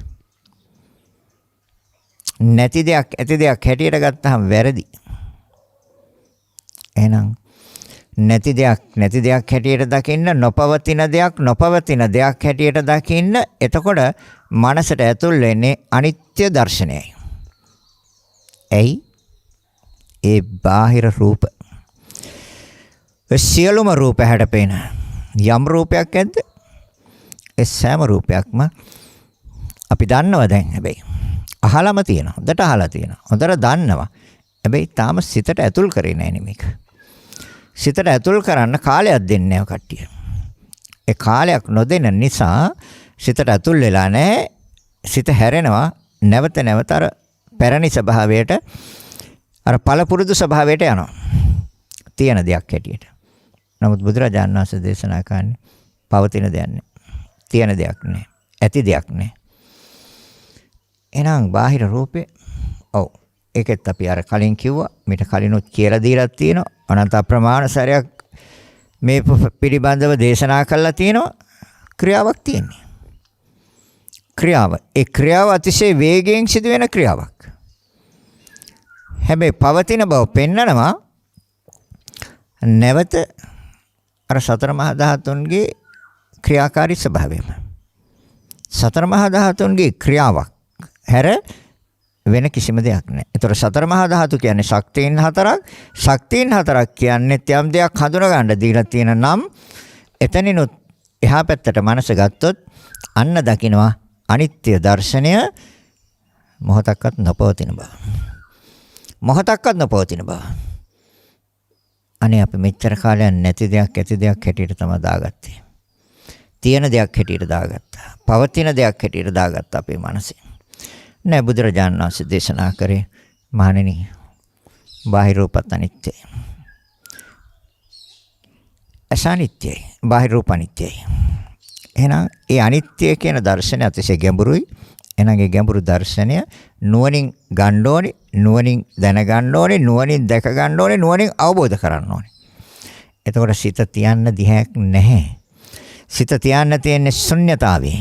නැති දෙයක් ඇති දෙයක් හැටියට ගත්තාම වැරදි. එහෙනම් නැති දෙයක් හැටියට දකින්න නොපවතින දෙයක් හැටියට දකින්න එතකොට මනසට ඇතුල් වෙන්නේ අනිත්‍ය දර්ශනයයි. එයි ඒ බාහිර රූප සියලුම රූප හැඩපේන යම් රූපයක් ඇද්ද? ඒ සෑම රූපයක්ම අපි දන්නවා දැන් හැබැයි. අහලම තියෙනවා. හොඳට අහලා තියෙනවා. හොඳට දන්නවා. හැබැයි තාම සිතට ඇතුල් කරේ නැහැ මේක. සිතට ඇතුල් කරන්න කාලයක් දෙන්නේ නැහැ කට්ටිය. ඒ කාලයක් නොදෙන නිසා සිතට ඇතුල් වෙලා නැහැ. සිත හැරෙනවා නැවත නැවත අර පැරණි ස්වභාවයට අර පළපුරුදු ස්වභාවයට යනවා. තියෙන දෙයක් හැටියට. නමුත් බුදුරජාණන් වහන්සේ දේශනා කරන්නේ පවතින දෙයක් නෙවෙයි. තියෙන දෙයක් නෙවෙයි. ඇති දෙයක් නෙවෙයි. එහෙනම් බාහිර රූපේ ඔව් ඒකෙත් අපි අර කලින් කිව්වා මීට කලිනුත් කියලා දීලා තියෙනවා අනන්ත අප්‍රමාණ සැරයක් මේ පිළිබඳව දේශනා කළා තියෙනවා ක්‍රියාවක් තියෙන්නේ. ඒ ක්‍රියාව අතිශය වේගයෙන් සිදුවෙන ක්‍රියාවක්. හැබැයි පවතින බව පෙන්නනවා නැවත අර සතර මහා ධාතුන්ගේ ක්‍රියාකාරී ස්වභාවයම. සතර මහා ධාතුන්ගේ ක්‍රියාවක් හැර වෙන කිසිම දෙයක් නැහැ. ඒතර සතර මහා ධාතු කියන්නේ ශක්තියින් හතරක්. ශක්තියින් හතරක් කියන්නේ යම් දෙයක් හඳුනා ගන්න දීලා තියෙන නම් එතනිනුත් එහා පැත්තට මනස ගත්තොත් අන්න දකින්නවා අනිත්‍ය දර්ශනය මොහොතක්වත් නොපවතින බව. මොහොතක්වත් නොපවතින බව. අනේ අපි මෙච්චර කාලයක් නැති දෙයක් ඇති දෙයක් හැටියට තමයි දාගත්තේ. තියෙන දෙයක් හැටියට දාගත්තා. පවතින දෙයක් හැටියට දාගත්තා අපේ මනසේ. නෑ බුදුරජාණන් වහන්සේ දේශනා කරේ මහණෙනි බාහිර රූපත් අනිත්‍යයි. අසනිත්‍යයි. බාහිර රූප අනිත්‍යයි. එහෙනම් ඒ අනිත්‍ය කියන දර්ශනය අතිශය ගැඹුරුයි. එහෙනම් ඒ ගැඹුරු දර්ශනය නුවණින් ගන්න ඕනේ, නුවණින් දැනගන්න ඕනේ, නුවණින් දැක ගන්න ඕනේ, නුවණින් අවබෝධ කරගන්න ඕනේ. එතකොට සිත තියන්න දිහාවක් නැහැ. සිත තියන්න තියෙන්නේ ශුන්්‍යතාවේ.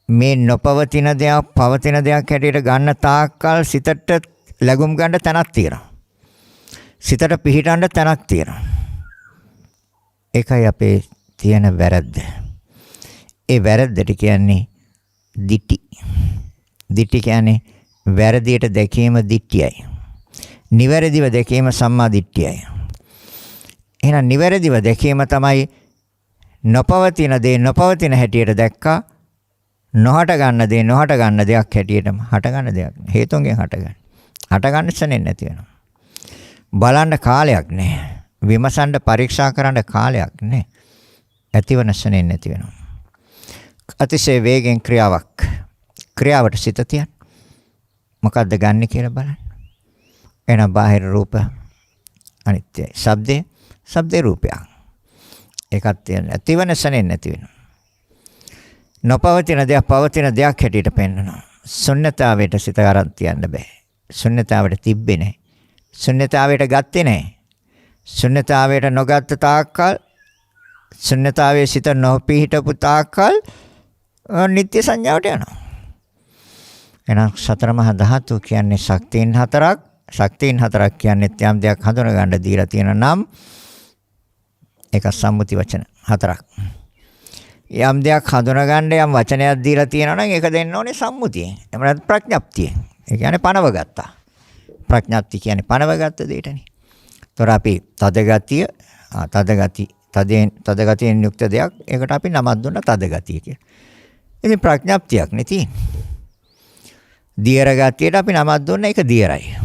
මේ නොපවතින දෙයක් පවතින දෙයක් හැටියට ගන්න තාක්කල් සිතට ලැබුම් ගන්න තැනක් තියෙනවා. සිතට පිහිටන්න තැනක් තියෙනවා. ඒකයි අපේ තියෙන වැරද්ද. ඒ වැරද්දට කියන්නේ දිටි. දිටි කියන්නේ වැරදියට දැකීම දිට්ඨියයි. නිවැරදිව දැකීම සම්මා දිට්ඨියයි. එහෙනම් නිවැරදිව දැකීම තමයි නොපවතින දේ නොපවතින හැටියට දැක්කා. නොහට ගන්න දේ නොහට ගන්න දෙයක් හැටියටම හට ගන්න දෙයක්. හේතුන්ගෙන් හටගන්න. හට ගන්න සෙනෙන් නැති වෙනවා. බලන්න කාලයක් නැහැ. විමසන්න පරීක්ෂා කරන්න කාලයක් නැහැ. ඇතිවන සෙනෙන් නැති වෙනවා. අතිශය වේගෙන් ක්‍රියාවට සිත තියන්න. මොකද්ද ගන්න කියලා බලන්න. එන බාහිර රූප අනිත්‍යයි. ශබ්දේ රූපයක්. ඒකත් තියෙන. ඇතිවන සෙනෙන් නැති වෙනවා. නොපවතින දෙයක් පවතින දෙයක් හැටියට පෙන්වනවා. ශුන්්‍යතාවයට සිත අරන් තියන්න බෑ. ශුන්්‍යතාවයට තිබ්බේ නැහැ. ශුන්්‍යතාවයට ගත්තේ නැහැ. ශුන්්‍යතාවයට නොගත් තාක්කල් ශුන්්‍යතාවයේ සිත නොපිහිටපු තාක්කල් නිත්‍ය සංඥාවට යනවා. එහෙනම් සතර මහා ධාතු කියන්නේ ශක්තියින් හතරක්. ශක්තියින් හතරක් කියන්නේ යම් දෙයක් හඳුන ගන්න දීලා තියෙන නම් ඒක සම්මුති වචන හතරක්. යම් දෙයක් හඳුන ගන්න යම් වචනයක් දීලා තියෙනවා නම් ඒක දෙන්න ඕනේ සම්මුතියෙන්. එහෙම නැත්නම් ප්‍රඥප්තියෙන්. ඒ කියන්නේ පනව ගත්තා. ප්‍රඥප්ති කියන්නේ පනව ගත්ත දෙයටනේ. ඒතොර අපි තද ගතියෙන් යුක්ත දෙයක් ඒකට අපි නමක් දුන්නා තද ගතිය කියලා. ඉතින් ප්‍රඥප්තියක් නේ තියෙන්නේ. දියර ගතියට අපි නමක් දුන්නා ඒක දියරයි.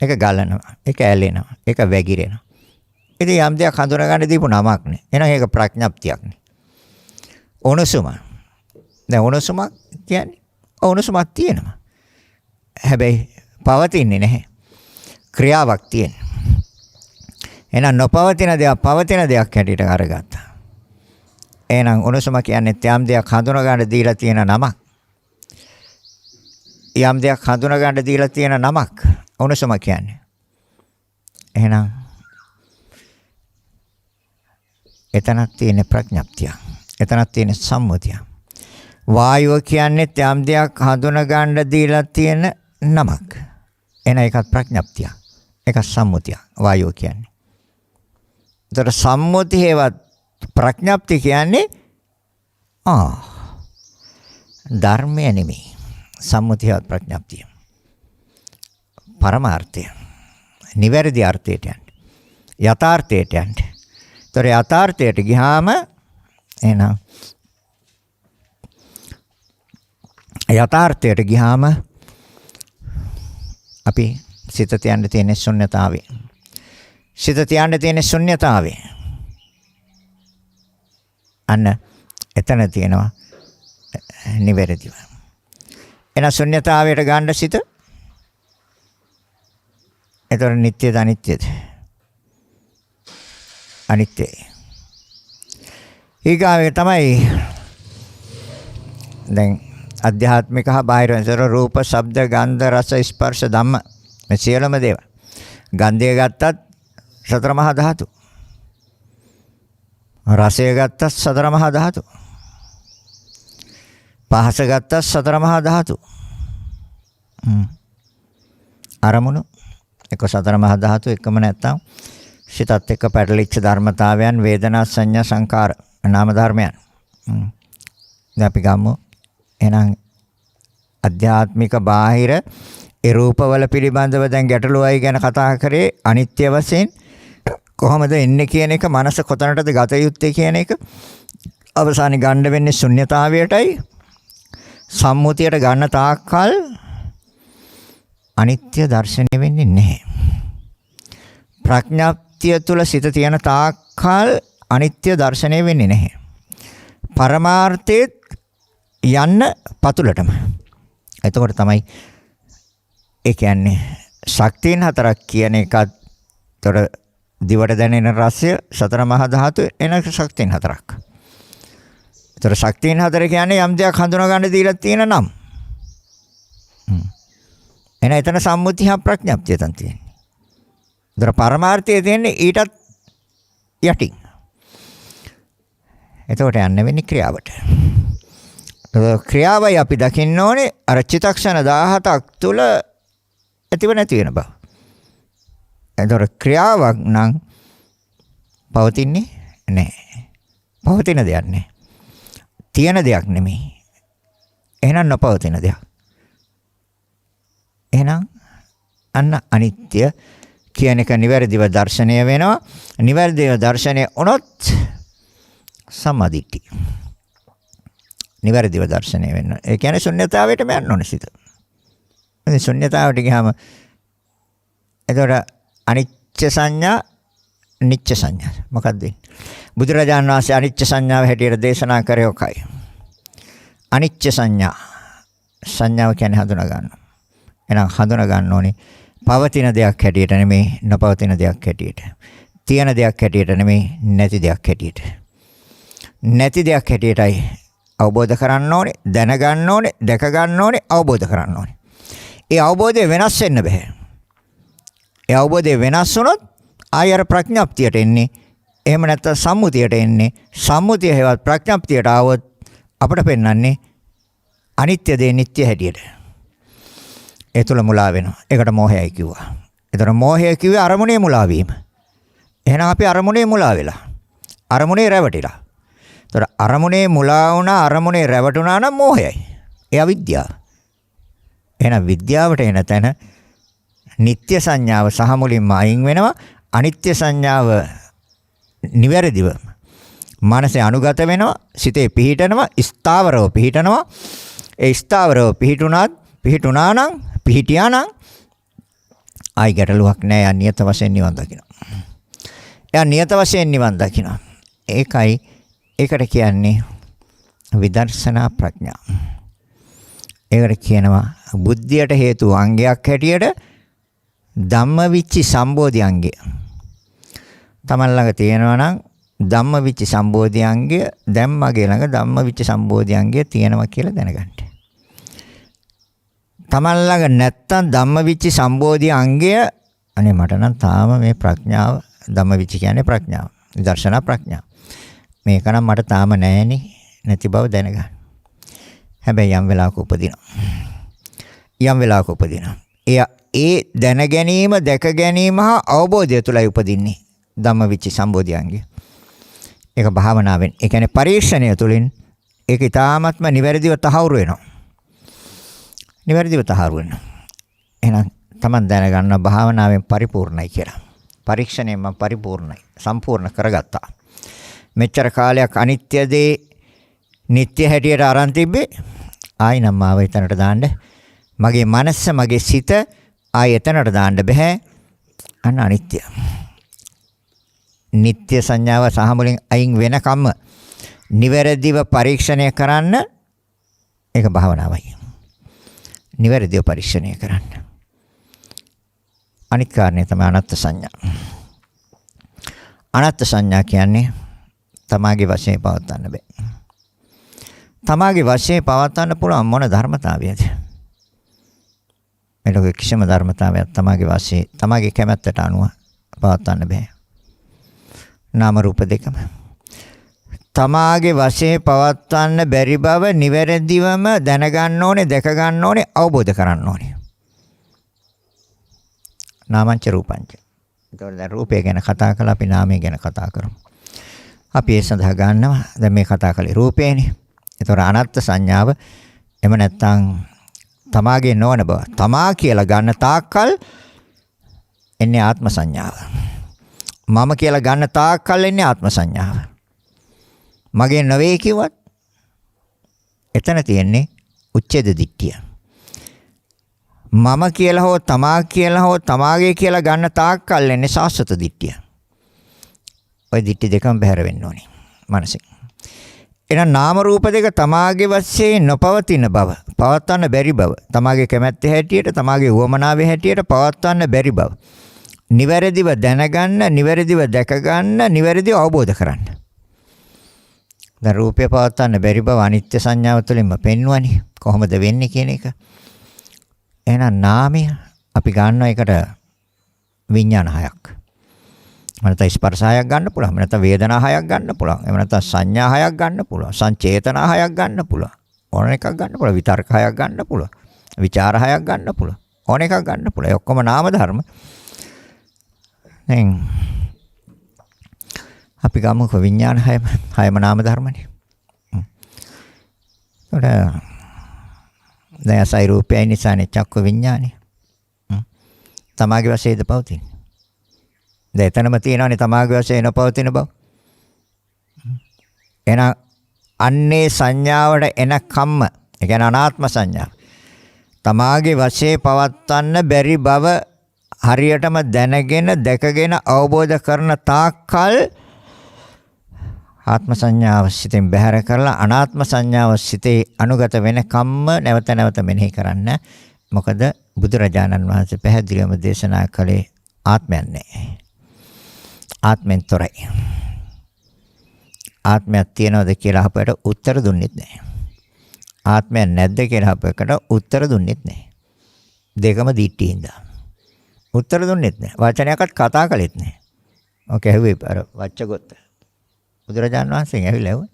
ඒක ගලනවා. ඒක ඇලෙනවා. ඒක වැగిරෙනවා. ඉතින් යම් දෙයක් හඳුනා ගන්න දීපු නමක් නේ. එහෙනම් ඒක ප්‍රඥප්තියක් නේ. උණුසුම. දැන් උණුසුමක් කියන්නේ උණුසුමක් තියෙනවා. හැබැයි පවතින්නේ නැහැ. ක්‍රියාවක් තියෙනවා. එහෙනම් නොපවතින දෙයක් පවතින දෙයක් හැටියට අරගත්තා. එහෙනම් උණුසුම කියන්නේ යම් දෙයක් හඳුනා ගන්න දීලා තියෙන නමක්. යම් දෙයක් හඳුනා ගන්න දීලා තියෙන නමක් උණුසුම කියන්නේ. එහෙනම් එතනක් තියෙන ප්‍රඥප්තිය. එතනක් තියෙන සම්මුතිය. වායුව කියන්නේ යම් දෙයක් හඳුනා ගන්න දීලා තියෙන නමක්. එන එකත් ප්‍රඥප්තිය. ඒක සම්මුතිය. වායුව කියන්නේ. ඒතර සම්මුති හේවත් ප්‍රඥප්ති කියන්නේ ධර්මය නෙමෙයි. සම්මුති හේවත් ප්‍රඥප්තිය. පරමාර්ථය. නිවැරදි අර්ථයට යන්නේ. යථාර්ථයට යන්නේ. ඒතර යථාර්ථයට ගියාම එහෙනම් යථාර්ථයට ගියාම අපි සිත තියන්න තියෙන ශුන්්‍යතාවේ. සිත තියන්න තියෙන ශුන්්‍යතාවේ. අන්න එතන තියෙනවා නිවැරදිව. එන ශුන්්‍යතාවයට ගන්න සිත. ඒතර නිට්ටයද අනිත්‍යද? අනිත්‍යයි. ඊගාවේ තමයි දැන් අධ්‍යාත්මික හා බාහිර වෙනසර රූප, ශබ්ද, ගන්ධ, රස, ස්පර්ශ, ධම්ම මේ සියලුම දේවල්. ගන්ධය ගත්තත් සතර මහා ධාතු. රසය ගත්තත් සතර මහා ධාතු. පහස ගත්තත් සතර මහා ධාතු. අරමුණු එක සතර මහා ධාතු එකම නැත්තම් සිතත් එක්ක පැටලිච්ච ධර්මතාවයන් වේදනා සංඥා සංකාර නාම ධර්මයන්. දැන් අපි ගමු එහෙනම් අධ්‍යාත්මික බාහිර ඒ රූපවල පිළිබඳව දැන් ගැටලුවයි ගැන කතා කරේ අනිත්‍ය වශයෙන් කොහොමද එන්නේ කියන එක මනස කොතනටද ගත යුත්තේ කියන එක අවසානයේ ගන්න වෙන්නේ ශුන්්‍යතාවයටයි සම්මුතියට ගන්න තාක්කල් අනිත්‍ය දර්ශනය වෙන්නේ නැහැ. ප්‍රඥාප්තිය තුළ සිත තියෙන තාක්කල් අනිත්‍ය දර්ශනය වෙන්නේ නැහැ. පරමාර්ථයේ යන්න පතුලටම. එතකොට තමයි ඒ කියන්නේ ශක්තියන් හතරක් කියන එකත් තොර දිවට දැනෙන රසය සතර මහා ධාතු එන ශක්තියන් හතරක්. ඒතර ශක්තියන් හතර කියන්නේ යම් දෙයක් හඳුනා ගන්න දීලා තියෙන නම්. එන එතන සම්මුතිය ප්‍රඥාප්තිය තන් තියෙන්නේ. ඒතර පරමාර්ථය තියෙන්නේ ඊටත් යටින්. එතකොට යන්න වෙන්නේ ක්‍රියාවට. ක්‍රියාවයි අපි දකින්න ඕනේ අර චිත්තක්ෂණ 17ක් තුල ඇතිව නැති වෙන බව. එතකොට ක්‍රියාවක් නම් පවතින්නේ නැහැ. පවතින දෙයක් නැහැ. තියෙන දෙයක් නෙමෙයි. එහෙනම් නොපවතින දෙයක්. එහෙනම් අන්න අනිත්‍ය කියන එක නිවැරදිව දර්ශනය වෙනවා. නිවැරදිව දර්ශනය වුණොත් සම්මාදිට්ඨි. නිවැරදිව දර්ශනය වෙනවා. ඒ කියන්නේ ශුන්‍යතාවයටම යන්න ඕනේ සිත. ඉතින් ශුන්‍යතාවට ගියාම එතකොට අනිච්ච සංඥා නිච්ච සංඥා මොකක්ද වෙන්නේ? බුදුරජාණන් වහන්සේ අනිච්ච සංඥාව හැටියට දේශනා කරේ ඔකයි. අනිච්ච සංඥාව කියන්නේ හඳුනා ගන්නවා. එහෙනම් හඳුනා ගන්න ඕනේ පවතින දෙයක් හැටියට නෙමෙයි නොපවතින දෙයක් හැටියට. තියෙන දෙයක් හැටියට නෙමෙයි නැති දෙයක් හැටියට. නැති දෙයක් හැටියටයි අවබෝධ කරන්න ඕනේ, දැනගන්න ඕනේ, දැක ගන්න ඕනේ, අවබෝධ කරන්න ඕනේ. ඒ අවබෝධය වෙනස් වෙන්න බෑ. ඒ අවබෝධය වෙනස් වුණොත් ආයර ප්‍රඥාප්තියට එන්නේ. එහෙම නැත්නම් සම්මුතියට එන්නේ. සම්මුතිය හේවත් ප්‍රඥාප්තියට ආවොත් අපට පෙන්වන්නේ අනිත්‍ය දේ නිට්ටය හැටියට. ඒ තුල මුලා වෙනවා. ඒකට මෝහයයි කිව්වා. ඒතර මෝහය කිව්වේ අරමුණේ මුලා වීම. එහෙනම් අපි අරමුණේ මුලා වෙලා. අරමුණේ රැවටිලා. ඒතර අරමුණේ මුලා වුණා, අරමුණේ රැවටුණා නම් මෝහයයි. ඒ අවිද්‍යාව. එහෙනම් විද්‍යාවට එන තැන නිත්‍ය සංඥාව සහ මුලින්ම අයින් වෙනවා. අනිත්‍ය සංඥාව නිවැරදිව මනසේ අනුගත වෙනවා, සිතේ පිහිටනවා, ස්ථාවරව පිහිටනවා. ඒ ස්ථාවරව පිහිටුණා නම් පිහිටියා නම් ආයි ගැටලුවක් නැහැ. යා නියත වශයෙන් නිවන් දකිනවා. එයා නියත වශයෙන් නිවන් දකිනවා. ඒකට කියන්නේ විදර්ශනා ප්‍රඥා. ඒකට කියනවා බුද්ධියට හේතු අංගයක් හැටියට ධම්මවිචි සම්බෝධි අංගය. තමන් ළඟ තියෙනවා නම් ධම්මවිචි සම්බෝධි අංගය දැන් මගේ ළඟ ධම්මවිචි සම්බෝධි අංගය තියෙනවා කියලා දැනගන්න. තමන් ළඟ නැත්තම් ධම්මවිචි සම්බෝධි අංගය අනේ මට නම් තාම මේ ප්‍රඥාව ධම්මවිචි කියන්නේ ප්‍රඥාව. විදර්ශනා ප්‍රඥාව. මේක නම් මට තාම නැහෙනේ නැති බව දැනගන්න. හැබැයි යම් වෙලාවක උපදිනවා. ඒ දැන ගැනීම, දැක ගැනීම හා අවබෝධය තුළයි උපදින්නේ ධම්මවිචි සම්බෝධියංගය. ඒක භාවනාවෙන්, ඒ කියන්නේ පරීක්ෂණය තුළින් ඒක ඊ타ත්ම නිවැරදිව තහවුරු වෙනවා. එහෙනම් Taman දැනගන්න භාවනාවෙන් පරිපූර්ණයි කියලා. පරීක්ෂණයෙන් මම පරිපූර්ණයි, සම්පූර්ණ කරගත්තා. මෙච්චර කාලයක් අනිත්‍ය දේ නිට්ටය හැටියට අරන් තිබ්බේ. ආයි නම් මාව එතනට දාන්න. මගේ මනස, මගේ සිත ආයි එතනට දාන්න බෑ. අන්න අනිත්‍ය. නිට්ටය සංඥාව සහ මුලින් අයින් වෙනකම්ම නිවැරදිව පරීක්ෂණය කරන්න. ඒක භාවනාවයි. නිවැරදිව පරීක්ෂණය කරන්න. අනිත් කාරණේ තමයි අනත්ත් සංඥා. අනත්ත් සංඥා කියන්නේ තමාගේ වශයෙන් පවත්වන්න බෑ. තමාගේ වශයෙන් පවත්වන්න පුළුවන් මොන ධර්මතාවයද? මේක කිසිම ධර්මතාවයක් තමාගේ වශයෙන්, තමාගේ කැමැත්තට අනුව පවත්වන්න බෑ. නාම රූප දෙකම තමාගේ වශයෙන් පවත්වන්න බැරි බව නිවැරදිවම දැනගන්න ඕනේ, දැක ගන්න ඕනේ, අවබෝධ කරන්න ඕනේ. නාමංච රූපංච. ඒතකොට දැන් රූපය ගැන කතා කළා, අපි නාමය ගැන කතා කරමු. අපි ඒ සඳහා ගන්නවා දැන් මේ කතා කළේ රූපේනේ. ඒතකොට අනත්ත් සංඥාව එම නැත්තම් තමාගේ නොවන බව. තමා කියලා ගන්න තාක්කල් එන්නේ ආත්ම සංඥාව. මම කියලා ගන්න තාක්කල් එන්නේ ආත්ම සංඥාව. මගේ නොවේ කිව්වත් එතන තියෙන්නේ උච්ඡේද දිට්ඨිය. මම කියලා හෝ තමා කියලා හෝ තමාගේ කියලා ගන්න තාක් කල් එන්නේ සාස්වත දිට්ඨිය. ওই දිට්ඨි දෙකම බැහැර වෙන්න ඕනේ මනසෙන්. එහෙනම් නාම රූප දෙක තමාගේ වශයෙන් නොපවතින බව, පවත්වන්න බැරි බව, තමාගේ කැමැත්ත හැටියට, තමාගේ උවමනාවේ හැටියට පවත්වන්න බැරි බව. නිවැරදිව දැනගන්න, නිවැරදිව දැක ගන්න, නිවැරදිව අවබෝධ කරන්න. දැන් රූපය පවත්වන්න බැරි බව අනිත්‍ය සංඥාව තුළින්ම පෙන්වන්නේ. කොහොමද වෙන්නේ කියන එක. එහෙනම් නාමය අපි ගන්නවා එකට විඥාන හයක්. නැත්නම් ස්පර්ශ හයක් ගන්න පුළුවන්. නැත්නම් වේදනා හයක් ගන්න පුළුවන්. එහෙම නැත්නම් සංඥා හයක් ගන්න පුළුවන්. සංචේතන හයක් ගන්න පුළුවන්. ඕන එකක් ගන්න පුළුවන්. විතර්ක හයක් ගන්න පුළුවන්. විචාර හයක් ගන්න පුළුවන්. ඕන එකක් ගන්න පුළුවන්. ඒ ඔක්කොම නාම ධර්ම. දැන් අපි ගමුකෝ විඥාන හයම නාම ධර්මනේ. දැන් අසයි රූපයයි නිසානේ චක්ක විඥානේ. තමාගේ වශයෙන්ද පවතින්නේ. දැන් එතනම තියෙනවානේ තමාගේ වශයෙන් නොපවතින බව. එහෙනම් අන්නේ සංඥාවට එන කම්ම, ඒ කියන්නේ අනාත්ම සංඥාව. තමාගේ වශයෙන් පවත්වන්න බැරි බව හරියටම දැනගෙන, දැකගෙන, අවබෝධ කරන තාක්කල් ආත්ම සංඥාව සිතෙන් බැහැර කරලා අනාත්ම සංඥාව සිතේ අනුගත වෙන කම්ම නැවත නැවත මෙනෙහි කරන්න. මොකද බුදුරජාණන් වහන්සේ පැහැදිලිවම දේශනා කළේ ආත්මයක් නැහැ. ආත්මෙන් තොරයි. ආත්මයක් තියනවද කියලා අපට උත්තර දුන්නෙත් නැහැ. ආත්මයක් නැද්ද කියලා අපකට උත්තර දුන්නෙත් නැහැ. දෙකම දිට්ඨියින්ද. උත්තර දුන්නෙත් නැහැ. වචනයක්වත් කතා කළෙත් නැහැ. ඔක ඇහුවේ අර වච්චගොත්ත. බුදුරජාණන් වහන්සේගෙන් ඇවිල්ලා ඇහුවා.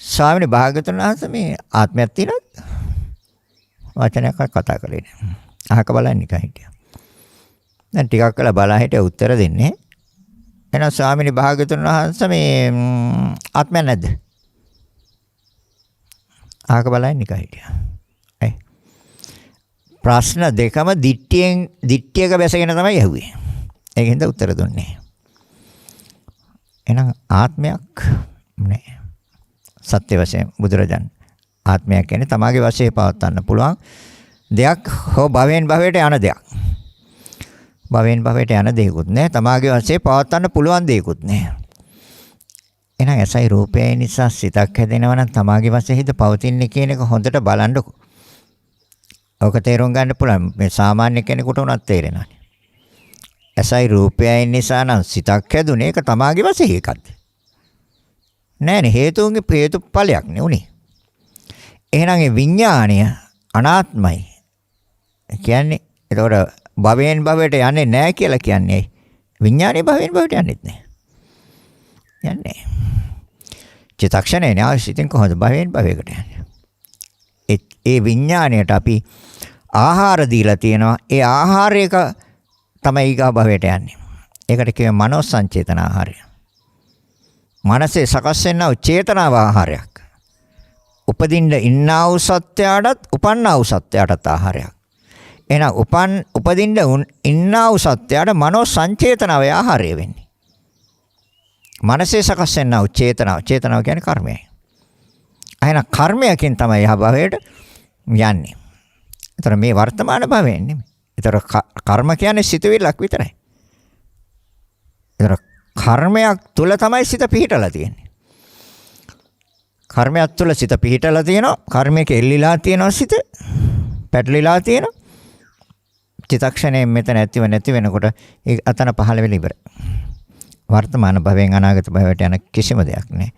ස්වාමීනි භාග්‍යවතුන් වහන්සේ මේ ආත්මයක් තියෙනවද? වචනයක්වත් කතා කළේ නැහැ. අහක බලන්න නිකන් හිටියා. දැන් ටිකක් කළා බලා හිටියා උත්තර දෙන්නේ. එහෙනම් ස්වාමීනි භාග්‍යවතුන් වහන්සේ මේ ආත්මයක් නැද්ද? අහක බලන්න නිකන් හිටියා. ඇයි? ප්‍රශ්න දෙකම දිට්ඨියක බැසගෙන තමයි ඇහුවේ. ඒකෙන්ද උත්තර දුන්නේ. එහෙනම් ආත්මයක් නැහැ. සත්‍ය වශයෙන් බුදුරජාණන් ආත්මයක් කියන්නේ තමාගේ වශයෙන් පවත්වන්න පුළුවන් දෙයක් හෝ භවයෙන් භවයට යන දෙයක්. භවයෙන් භවයට යන දෙයක්වත් නැහැ. තමාගේ වශයෙන් පවත්වන්න පුළුවන් දෙයක්වත් නැහැ. එහෙනම් ඇසයි රූපයයි නිසා සිතක් හැදෙනවා නම් තමාගේ වශයෙන්ද පවතින්නේ කියන එක හොඳට බලන්නකෝ. ඔක තේරුම් ගන්න පුළුවන්. මේ සාමාන්‍ය කෙනෙකුට උනත් තේරෙනවා. ඇසයි රූපයයි නිසා නම් සිතක් හැදුනේ ඒක තමාගේ වශයෙන් එකක්ද? නෑනේ හේතුන්ගේ හේතුඵලයක් නේ උනේ. එහෙනම් ඒ විඥාණය අනාත්මයි. කියන්නේ ඒතකොට භවයෙන් භවයට යන්නේ නැහැ කියලා කියන්නේ විඥානේ භවයෙන් භවයට යන්නේත් නැහැ. යන්නේ. චිත්තක්ෂණේ නේ ආසිතින් කොහොමද භවයෙන් භවයකට යන්නේ? ඒ විඥාණයට අපි ආහාර දීලා තියෙනවා. ඒ ආහාරයක තමයි ඊගා භවයට යන්නේ. ඒකට කියවේ මනෝ සංචේතන ආහාරය. මනසේ සකස් වෙනා වූ චේතනාව ආහාරයක්. උපදින්න ඉන්නා වූ සත්‍යයටත් උපන්නා වූ සත්‍යයටත් ආහාරයක්. එහෙනම් උපදින්න ඉන්නා වූ සත්‍යයට මනෝ සංචේතනාවේ ආහාරය වෙන්නේ. මනසේ සකස් වෙනා වූ චේතනාව කියන්නේ කර්මයයි. එහෙනම් කර්මයකින් තමයි යහ භවයට යන්නේ. ඒතර මේ වර්තමාන භවයෙන් නෙමෙයි. ඒතර කර්ම කියන්නේ සිතුවිල්ලක් විතරයි. ඒතර කර්මයක් තුල තමයි සිත පිහිටලා තියෙන්නේ. කර්මයක් තුල සිත පිහිටලා තියෙනවා. කර්මයක එල්ලිලා තියෙනවා සිත. පැටලිලා තියෙනවා. චිත්තක්ෂණයෙන් මෙතන ඇතිව නැති වෙනකොට ඒ අතන පහළ වෙලා ඉවරයි. වර්තමාන භවයෙන් අනාගත භවයට යන කිසිම දෙයක් නැහැ.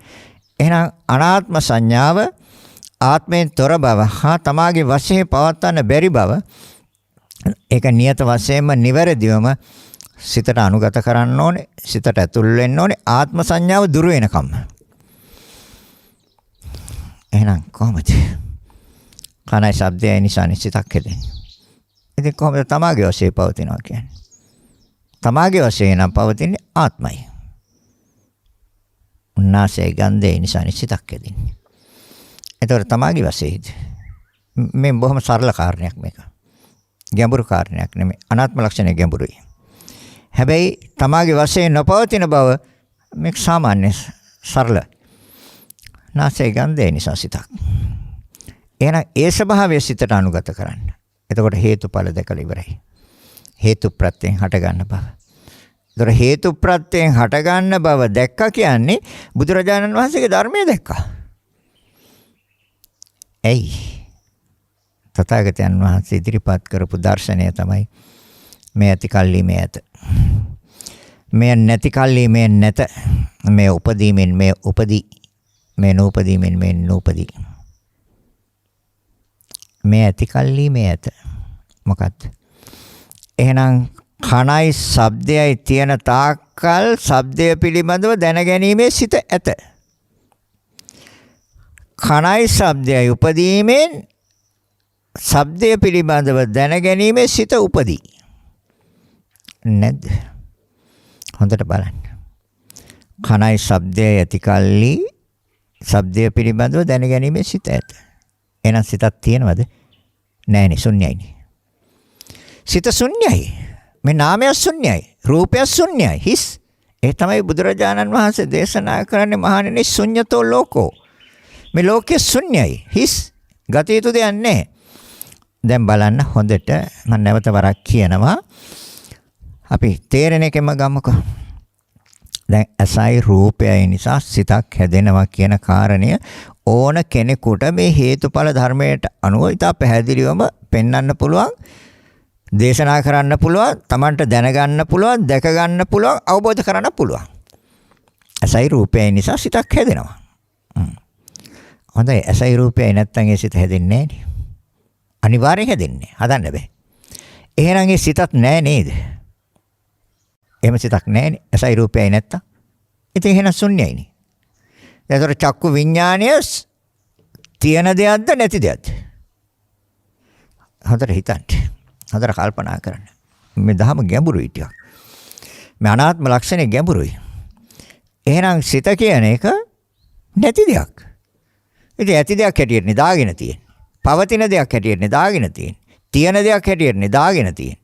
එහෙනම් අනාත්ම සංඥාව ආත්මයෙන් තොර බව හා තමාගේ වශයෙන් පවත්වන්න බැරි බව ඒක නියත වශයෙන්ම නිවැරදිවම සිතට අනුගත කරන්න ඕනේ. සිතට ඇතුල් වෙන්න ඕනේ. ආත්ම සංඥාව දුර වෙනකම්. එහෙනම් කොහොමද? කනයි ශබ්දයයි නිසා සිතක් හැදෙන්නේ. ඉතින් කොහොමද තමාගේ වශයෙන් පවතිනවා කියන්නේ? තමාගේ වශයෙන් නම් පවතින්නේ ආත්මයි. උන්නාසයේ ගන්ධය නිසා සිතක් හැදෙන්නේ. ඒතකොට තමාගේ වශයෙන්ද මේ බොහොම සරල කාරණයක් මේක. ගැඹුරු කාරණයක් නෙමෙයි. අනාත්ම ලක්ෂණය ගැඹුරුයි. හැබැයි තමාගේ වශයෙන් නොපවතින බව මේක සාමාන්‍ය සරල. නාසයේ ගන්ධය නිසා සිතක්. එහෙනම් ඒ ස්වභාවය සිතට අනුගත කරන්න. එතකොට හේතුඵල දැකලා ඉවරයි. හේතු ප්‍රත්‍යයෙන් හට ගන්න බව. ඒතර හේතු ප්‍රත්‍යයෙන් හට ගන්න බව දැක්කා කියන්නේ බුදුරජාණන් වහන්සේගේ ධර්මයේ දැක්කා. එයි තථාගතයන් වහන්සේ ඉදිරිපත් කරපු දර්ශනය තමයි මේ ඇති කල්ලි මේ ඇත. මේ නැති කල්ලි මේ නැත. මේ උපදීමෙන් මේ උපදී. මේ නූපදීමෙන් මේ නූපදී. මේ ඇති කල්ලි මේ ඇත. මොකක්ද? එහෙනම් කණයි ශබ්දයයි තියෙන තාක්කල් ශබ්දය පිළිබඳව දැනගැනීමේ සිත ඇත. කණයි ශබ්දයයි උපදීමෙන් ශබ්දය පිළිබඳව දැනගැනීමේ සිත උපදී. නැද්ද? හොඳට බලන්න. කණයි ශබ්දයයි ඇති කල්ලි ශබ්දය පිළිබඳව දැනගැනීමේ සිත ඇත. එහෙනම් සිතක් තියෙනවද? නැහැනේ, ශුන්‍යයිනේ. සිත ශුන්‍යයි. මේ නාමය ශුන්‍යයි. රූපය ශුන්‍යයි. හිස්. ඒ තමයි බුදුරජාණන් වහන්සේ දේශනා කරන්නේ මහණෙනි ශුන්‍යතෝ ලෝකෝ. මේ ලෝකය ශුන්‍යයි. හිස්. ගත යුතු දෙයක් නැහැ. දැන් බලන්න හොඳට මම නැවත වරක් කියනවා. අපි තේරෙන එකෙම ගමුකෝ. දැන් අසයි රූපයයි නිසා සිතක් හැදෙනවා කියන කාරණය ඕන කෙනෙකුට මේ හේතුඵල ධර්මයට අනුව ඉතා පැහැදිලිවම පෙන්වන්න පුළුවන්, දේශනා කරන්න පුළුවන්, Tamanට දැනගන්න පුළුවන්, දැක ගන්න පුළුවන්, අවබෝධ කරගන්න පුළුවන්. අසයි රූපයයි නිසා සිතක් හැදෙනවා. හොඳයි. අසයි රූපයයි නැත්තම් ඒ සිත හැදෙන්නේ නැහැ නේ. අනිවාර්යෙන් හැදෙන්නේ. හදන්න බෑ. එහෙනම් ඒ සිතක් නැහැ නේද? එහෙම සිතක් නැහැනේ. අසයි රූපයයි නැත්තම්. ඉතින් එහෙනම් ශුන්‍යයිනේ. ඒතර චක්කු විඥානය තියෙන දෙයක්ද නැති දෙයක්ද? හොඳට හිතන්න. හොඳට කල්පනා කරන්න. මේ ධර්ම ගැඹුරුයි ටිකක්. මේ අනාත්ම ලක්ෂණේ ගැඹුරුයි. එහෙනම් සිත කියන එක නැති දෙයක්. ඉතින් ඇති දෙයක් හැටියට නිදාගෙන තියෙන්නේ. පවතින දෙයක් හැටියට නිදාගෙන තියෙන්නේ. තියෙන දෙයක් හැටියට නිදාගෙන තියෙන්නේ.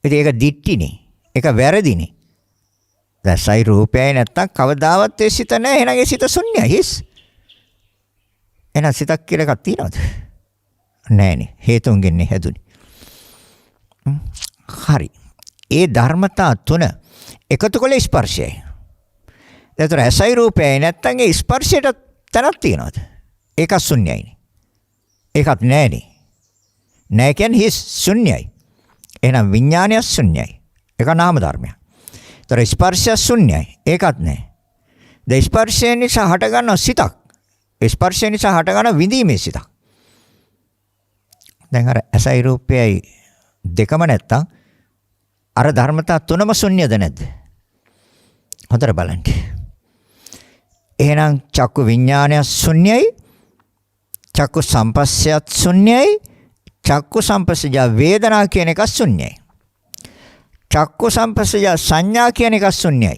ඉතින් ඒක දිට්ටිනේ. ඒක වැරදිනේ. දැසයි රූපයයි නැත්තම් කවදාවත් ඒ සිත නැහැ. එහෙනම් ඒ සිත ශුන්‍යයි. හිස්. එහෙනම් සිතක් කියලා එකක් තියනවද? නැහැනේ. හේතුන්ගෙන් හැදුනේ. හරි. ඒ ධර්මතා තුන එකතු කළ ස්පර්ශයයි. ඒතර ඇසයි රූපයයි නැත්තම් ඒ ස්පර්ශයට තැනක් තියනවද? ඒක ශුන්‍යයිනේ. ඒකත් නැහැනේ. නැහැ කියන්නේ හිස් ශුන්‍යයි. එහෙනම් විඥානය ශුන්‍යයි. ඒක නාම ධර්මයක්. ඒතර ස්පර්ශය ශුන්‍යයි. ඒකත් නැහැ. ද ස්පර්ශය නිසා හටගන්න සිතක්. ස්පර්ශය නිසා හටගන්න විඳීමේ සිතක්. දැන් අර ඇසයි රූපයයි දෙකම නැත්තම් අර ධර්මතා තුනම ශුන්‍යද නැද්ද? හොඳට බලන්න. එහෙනම් චක්කු විඥානය ශුන්‍යයි. චක්කු සම්පස්සයත් ශුන්‍යයි. චක්කු සම්පස්සජ වේදනා කියන එක ශුන්‍යයි. චක්කු සම්පස්සජ සංඥා කියන එක ශුන්‍යයි.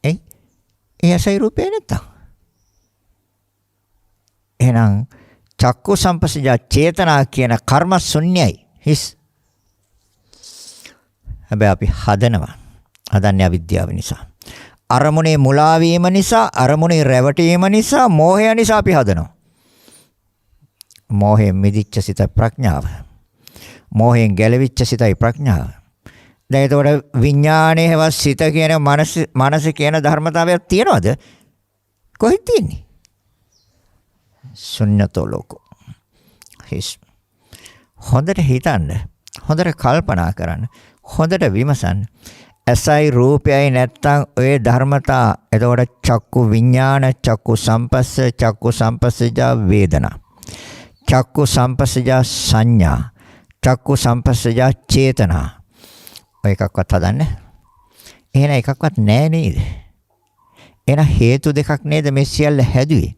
ඒ ඇසයි රූපේ නැත්තම්. එහෙනම් චක්කු සම්පස්සජ චේතනා කියන කර්ම ශුන්‍යයි. හිස්. හැබැයි අපි හදන්නේ අවිද්‍යාව නිසා. අරමුණේ මුලා වීම නිසා, අරමුණේ රැවටීම නිසා, මෝහය නිසා අපි හදනවා. මෝහයෙන් මිදිච්ච සිත ප්‍රඥාව. මෝහයෙන් ගැලවිච්ච සිතයි ප්‍රඥාව. දැන් ඒතකොට විඥානයේ හැව සිත කියන මනස කියන ධර්මතාවයක් තියනවද? කොහෙද තියෙන්නේ? ශුන්‍යතෝ ලෝකෝ. හිස්. හොඳට හිතන්න. හොඳට කල්පනා කරන්න. හොඳට විමසන්න. ඇසයි රූපයයි නැත්තම් ඔය ධර්මතා එතකොට චක්කු විඥාන, චක්කු සම්පස්ස, චක්කු සම්පස්සජා වේදනා, චක්කු සම්පස්සජා සංඥා, චක්කු සම්පස්සජා චේතනා. ඔය එකක්වත් හදන්න. එහෙනම් එකක්වත් නැහැ නේද? එහෙනම් හේතු දෙකක් නේද මේ සියල්ල හැදුවේ?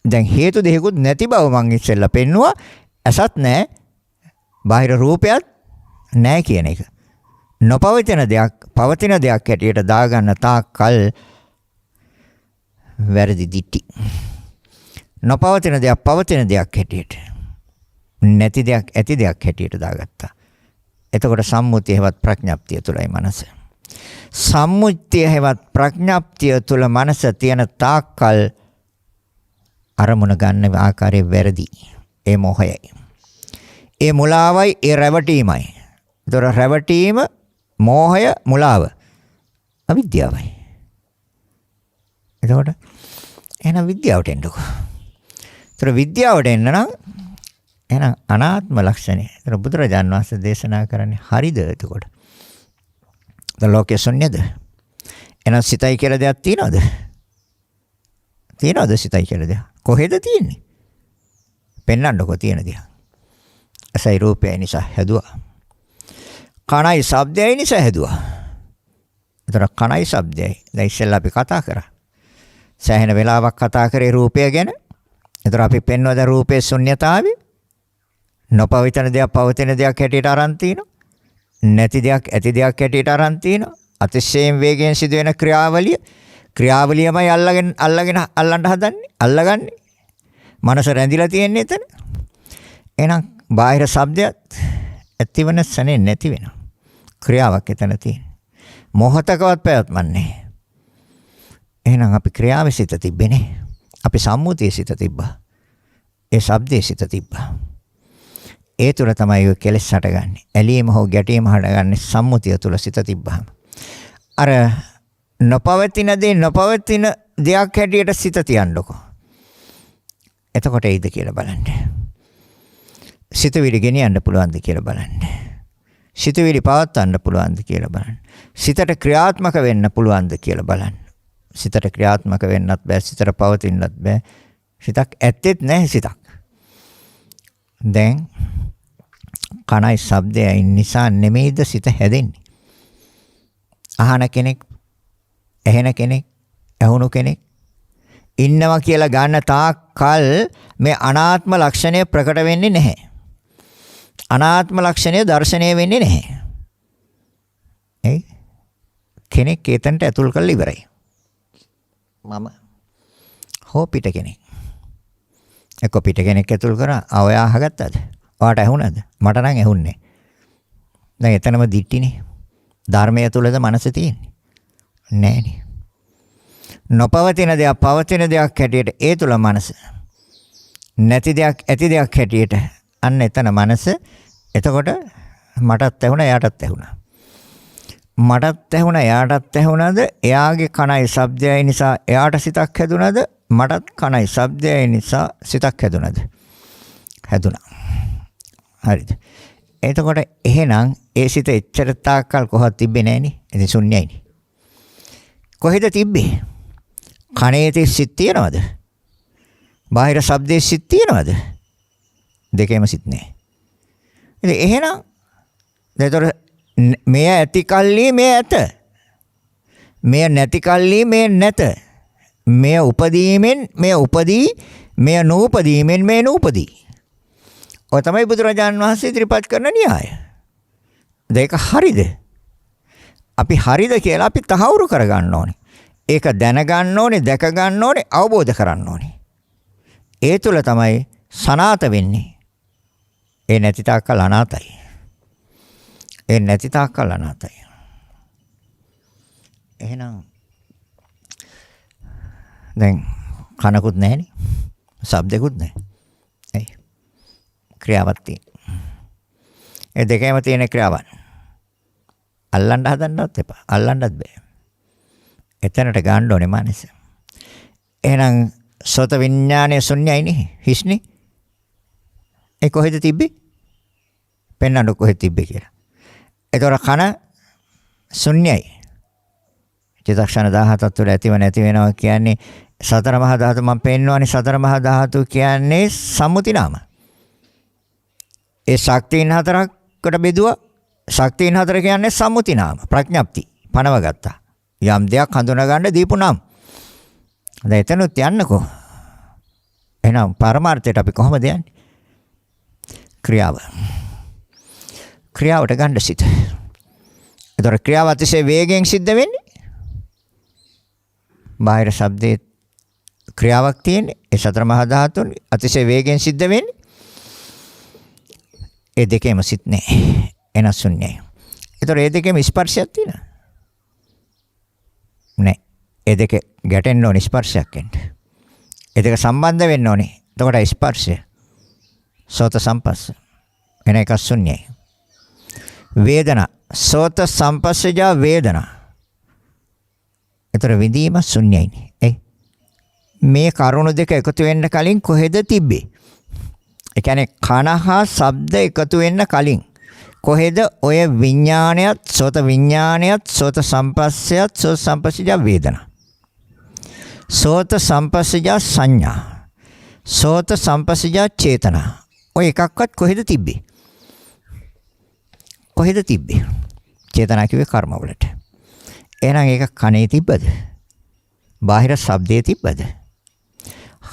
දැන් හේතු දෙකකුත් නැති බව මං ඉස්සෙල්ලා පෙන්නුවා. ඇසත් නැහැ, බාහිර රූපයත් නැහැ කියන එක. නොපවතින දෙයක් පවතින දෙයක් හැටියට දාගන්න තාක්කල් වැරදි දිටි. නොපවතින දෙයක් පවතින දෙයක් හැටියට, නැති දෙයක් ඇති දෙයක් හැටියට දාගත්තා. එතකොට සම්මුතිය හැවත් ප්‍රඥප්තිය තුලයි මනස. සම්මුතිය හැවත් ප්‍රඥප්තිය තුල මනස තියෙන තාක්කල් අරමුණ ගන්න ආකාරයේ වැරදි. ඒ මොහයයි. ඒ මුලාවයි ඒ රැවටීමයි. ඒතර රැවටීම, මෝහය, මුලාව අවිද්‍යාවයි. එතකොට එහෙනම් විද්‍යාවට එන්නකො. ඒතර විද්‍යාවට එන්න නම් එහෙනම් අනාත්ම ලක්ෂණය. ඒතර බුදුරජාන් වහන්සේ දේශනා කරන්නේ හරිද එතකොට? ද ලෝකේ ශුන්‍යද? එහෙනම් සිතයි කියලා දෙයක් තියනවද? තියනවද සිතයි කියලා දෙයක්? කොහෙද තියෙන්නේ? පෙන්වන්නකො තියෙන දෙයක්. අසයි රූපය නිසා හැදුවා. කණයි ශබ්දයයි නිසා හැදුවා. ඒතර කණයි ශබ්දයයි. දැන් ඉස්සෙල්ලා අපි කතා කරා. සෑහෙන වෙලාවක් කතා කරේ රූපය ගැන. ඒතර අපි පෙන්වද රූපයේ ශුන්‍යතාවය. නොපවිතන දෙයක් පවතින දෙයක් හැටියට අරන් තිනවා. නැති දෙයක් ඇති දෙයක් හැටියට අරන් තිනවා. අතිශයින් වේගයෙන් සිදුවෙන ක්‍රියාවලියමයි අල්ලන්න හදන්නේ. අල්ලගන්නේ. මනස රැඳිලා තියෙන්නේ එතන. එහෙනම් බාහිර ශබ්දයක් ඇතිවන සනේ නැති වෙනවා. ක්‍රියාවක් එතන තියෙනවා. මොහතකවත් පැවැත්මන්නේ. එහෙනම් අපි ක්‍රියාවේ සිට තිබෙන්නේ. අපි සම්මුතියේ සිට තිබ්බා. ඒ ශබ්දයේ සිට තිබ්බා. ඒ තුල තමයි ඔය කෙලෙස් හටගන්නේ. ඇලීම හෝ ගැටීම හටගන්නේ සම්මුතිය තුල සිට තිබ්බාම. අර නොපවතින දෙයක් හැටියට සිට තියන්නකො. එතකොට ඒද කියලා බලන්න. සිතවිලි ගෙනියන්න පුළුවන්ද කියලා බලන්න. සිතවිලි පවත්වන්න පුළුවන්ද කියලා බලන්න. සිතට ක්‍රියාත්මක වෙන්න පුළුවන්ද කියලා බලන්න. සිතට ක්‍රියාත්මක වෙන්නත් බෑ, සිතට පවතින්නත් බෑ. සිතක් ඇත්තෙත් නැහැ සිතක්. දැන් කණයි ශබ්දයයි නිසා නෙමෙයිද සිත හැදෙන්නේ. අහන කෙනෙක්, ඇහෙන කෙනෙක්, ඇහුණු කෙනෙක් ඉන්නවා කියලා ගන්න තාක්කල් මේ අනාත්ම ලක්ෂණය ප්‍රකට වෙන්නේ නැහැ. අනාත්ම ලක්ෂණය දර්ශනය වෙන්නේ නැහැ. කෙනෙක් ඒතන්ට ඇතුල් කරලා ඉවරයි. මම හෝ පිට කෙනෙක්. එක්ක පිට කෙනෙක් ඇතුල් කරා ඔය අහගත්තද? ඔයාට ඇහුණාද? මට නම් ඇහුන්නේ. දැන් එතනම දිටිනේ. ධර්මය තුලද මනස තියෙන්නේ? නෑනේ. නොපවතින දෙයක් පවතින දෙයක් හැටියට ඒ තුල මනස. නැති දෙයක් ඇති දෙයක් හැටියට අන්න එතන මනස. එතකොට මටත් ඇහුණා එයාටත් ඇහුණා. මටත් ඇහුණා එයාටත් ඇහුණාද? එයාගේ කණයි ශබ්දයයි නිසා එයාට සිතක් හැදුනද? මටත් කණයි ශබ්දයයි නිසා සිතක් හැදුනද? හැදුනා. හරිද? එතකොට එහෙනම් ඒ සිත එච්චර තාක්කල් කොහොමද තිබ්බේ නැහනේ? ඉතින් ශුන්‍යයිනේ. කොහෙද තිබ්බේ? කණේ සිත් තියනවද? බාහිර ශබ්දයේ සිත් තියනවද? දෙකේම සිත් නැහැ. ඉතින් එහෙනම් ඒතර මෙය ඇති කල්ලි මෙය ඇත. මෙය නැති කල්ලි මෙය නැත. මෙය උපදීමෙන් මෙය උපදී, මෙය නූපදීමෙන් මෙය නූපදී. ඔය තමයි බුදුරජාන් වහන්සේ ඉදිරිපත් කරන න්‍යාය. ඒක හරිද? අපි හරිද කියලා අපි තහවුරු කරගන්න ඕනේ. ඒක දැනගන්න ඕනේ, දැක ගන්න ඕනේ, අවබෝධ කරන්න ඕනේ. ඒ තුල තමයි සනාත වෙන්නේ. ඒ නැති තාක්කල් අනාතයි. ඒ නැති තාක්කල් අනාතයි. එහෙනම් දැන් කනකුත් නැහැනේ. ශබ්දකුත් නැහැ. එයි. ක්‍රියාවක් තියෙනවා. ඒ දෙකේම තියෙන ක්‍රියාවන්. අල්ලන්න හදන්නවත් එපා. අල්ලන්නත් බෑ. එතනට ගන්න ඕනේ මනස. එහෙනම් සෝත විඥානයේ ශුන්‍යයිනේ. හිස්නේ. ඒ කොහෙද තිබ්බේ? පෙන්වන්න කොහෙද තිබ්බේ කියලා. ඒතොර කන ශුන්‍යයි. චිත්තක්ෂණ 17ක් තුළ ඇතිව නැති වෙනවා කියන්නේ සතර මහා ධාතු. මම පෙන්වන්නේ සතර මහා ධාතු කියන්නේ සම්මුති නාම. ඒ ශක්තියින් හතරකට බෙදුවා. ශක්තියින් හතර කියන්නේ සම්මුති නාම. ප්‍රඥප්ති පනව ගත්තා. යම් දෙයක් හඳුනා ගන්න දීපු නම්. දැන් එතනත් යන්නකෝ. එහෙනම් පරමාර්ථයට අපි කොහොමද යන්නේ? ක්‍රියාව. ක්‍රියාවට ගන්න සිට. ඒතර ක්‍රියාව අතිශය වේගයෙන් සිද්ධ වෙන්නේ. බාහිර ශබ්දේ ක්‍රියාවක් තියෙන්නේ. ඒ සතර මහා ධාතුන් අතිශය වේගයෙන් සිද්ධ වෙන්නේ. ඒ දෙකේම සිත් නැහැ. එන ශුන්‍යයි. ඒතර ඒ දෙකේම ස්පර්ශයක් තියෙනවා. නැහැ. ඒ දෙක ගැටෙන්න ඕනේ ස්පර්ශයක් එන්න. ඒ දෙක සම්බන්ධ වෙන්න ඕනේ. එතකොට ස්පර්ශය. සෝත සම්පස්ස. එන එක ශුන්‍යයි. වේදනා සෝත සම්පස්සජා වේදනා. ඒතර විඳීම ශුන්‍යයිනේ. මේ කරුණු දෙක එකතු වෙන්න කලින් කොහෙද තිබ්බේ? ඒ කියන්නේ කන හා ශබ්ද එකතු වෙන්න කලින් කොහෙද ඔය විඥානයත් සෝත විඥානයත් සෝත සම්පස්සයත් සෝත සම්පස්සජා වේදනා. සෝත සම්පස්සජා සංඥා. සෝත සම්පස්සජා චේතනා. ඔය එකක්වත් කොහෙද තිබ්බේ? කොහෙද තිබ්බේ? චේතනා කිව්වේ කර්ම වලට. එහෙනම් ඒක කනේ තිබ්බද? බාහිර ශබ්දයේ තිබ්බද?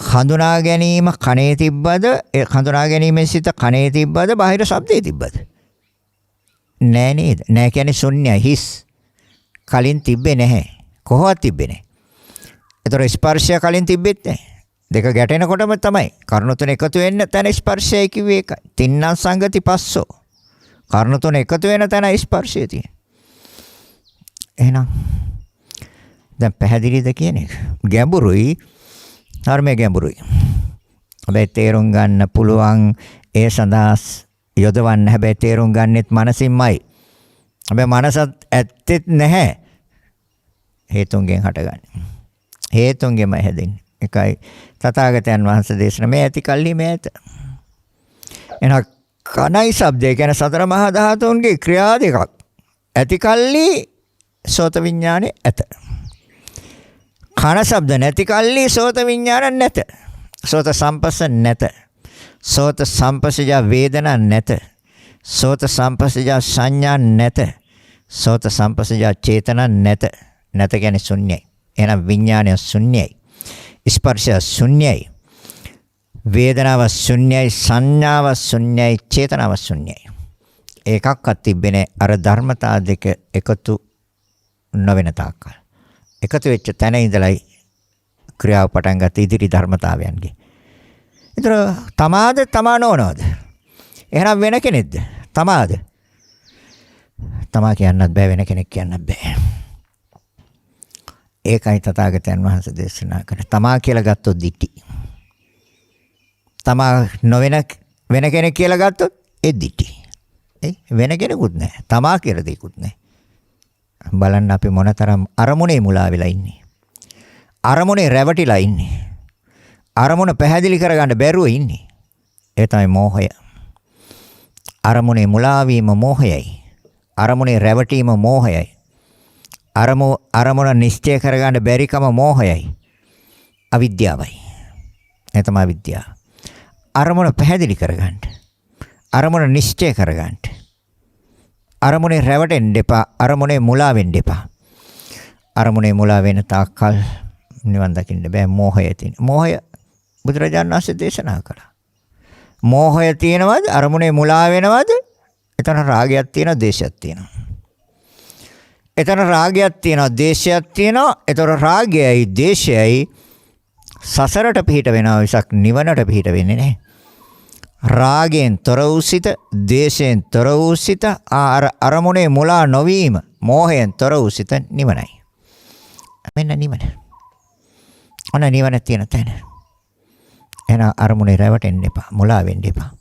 හඳුනා ගැනීම කනේ තිබ්බද? ඒ හඳුනා ගැනීමෙන් සිත කනේ තිබ්බද? බාහිර ශබ්දයේ තිබ්බද? නෑ නේද? නෑ කියන්නේ ශුන්‍යයි හිස්. කලින් තිබ්බේ නැහැ. කොහොමද තිබ්බේ නැහැ? ඒතර ස්පර්ශය කලින් තිබෙත් නැහැ. දෙක ගැටෙනකොටම තමයි කර්ණ තුන එකතු වෙන්න තැන ස්පර්ශය කිව්වේ ඒකයි. තින්නම් සංගති පස්සෝ. කර්ණ තුන එකතු වෙන තැන ස්පර්ශය තියෙන. එහෙනම් දැන් පැහැදිලිද කියන එක? ගැඹුරුයි. ධර්මයේ ගැඹුරුයි. හැබැයි තේරුම් ගන්න පුළුවන් ඒ සඳහා යොදවන්න. හැබැයි තේරුම් ගන්නෙත් මනසින්මයි. හැබැයි මනසත් ඇත්තෙත් නැහැ. හේතුන්ගෙන් හටගන්නේ. හේතුන්ගෙම හැදෙන්නේ. එකයි තථාගතයන් වහන්සේ දේශනා මේ ඇති කල්හි මේ ඇත. එහෙනම් කනයි ශබ්දය කියන සතර මහා ධාතුන්ගේ ක්‍රියා දෙකක්. ඇති කල්හි සෝත විඥානේ ඇත. කන ශබ්ද නැති කල්ලි සෝත විඥාන නැත. සෝත සම්පස්ස නැත. සෝත සම්පස්සජා වේදනා නැත. සෝත සම්පස්සජා සංඥා නැත. සෝත සම්පස්සජා චේතනා නැත. නැත කියන්නේ ශුන්‍යයි. එහෙනම් විඥානය ශුන්‍යයි. ස්පර්ශය ශුන්‍යයි. වේදනාව ශුන්‍යයි. සංඥාව ශුන්‍යයි. චේතනාව ශුන්‍යයි. ඒකක්වත් තිබෙන්නේ අර ධර්මතා දෙක එකතු නොවන තාක්කල්. එකතු වෙච්ච තැන ඉඳලයි ක්‍රියාව පටන් ගත ඉදිරි ධර්මතාවයන්ගේ. ඒතර තමාද තමා නොවනවද? එහෙනම් වෙන කෙනෙක්ද? තමාද? තමා කියන්නත් බෑ, වෙන කෙනෙක් කියන්නත් බෑ. ඒකයි තථාගතයන් වහන්සේ දේශනා කරන්නේ. තමා කියලා ගත්තොත් දිටි. තමා නොවන වෙන කෙනෙක් කියලා ගත්තොත් ඒ දිටි. වෙන කෙනෙකුත් නැහැ. තමා කියලා දෙයක්වත් නැහැ. බලන්න අපි මොනතරම් අරමුණේ මුලා වෙලා ඉන්නේ. අරමුණේ රැවටිලා ඉන්නේ. අරමුණ පැහැදිලි කරගන්න බැරුව ඉන්නේ. ඒ තමයි මෝහය. අරමුණේ මුලා වීම මෝහයයි. අරමුණේ රැවටීම මෝහයයි. අරමුණ නිශ්චය කරගන්න බැරිකම මෝහයයි. අවිද්‍යාවයි. ඒ තමයි විද්‍යාව. අරමුණ පැහැදිලි කරගන්න. අරමුණ නිශ්චය කරගන්න. අරමුණේ රැවටෙන්න එපා. අරමුණේ මුලා වෙන්න එපා. අරමුණේ මුලා වෙන තාක්කල් නිවන් දකින්න බෑ. මෝහය තියෙන. මෝහය බුදුරජාණන් වහන්සේ දේශනා කළා. මෝහය තියෙනවද? අරමුණේ මුලා වෙනවද? එතන රාගයක් තියෙනවා, ද්වේෂයක් තියෙනවා. එතන රාගයක් තියෙනවා, ද්වේෂයක් තියෙනවා. ඒතර රාගයයි ද්වේෂයයි සසරට පිහිට වෙනවා විසක් නිවනට පිහිට වෙන්නේ නැහැ. රාගයෙන් තොර වූ සිත, ද්වේෂයෙන් තොර වූ සිත, අරමුණේ මුලා නොවීම, මෝහයෙන් තොර වූ සිත නිවනයි. මෙන්න නිවන. ඔන්න නිවන තියෙන තැන. එන අරමුණේ රැවටෙන්න එපා, මුලා වෙන්න එපා.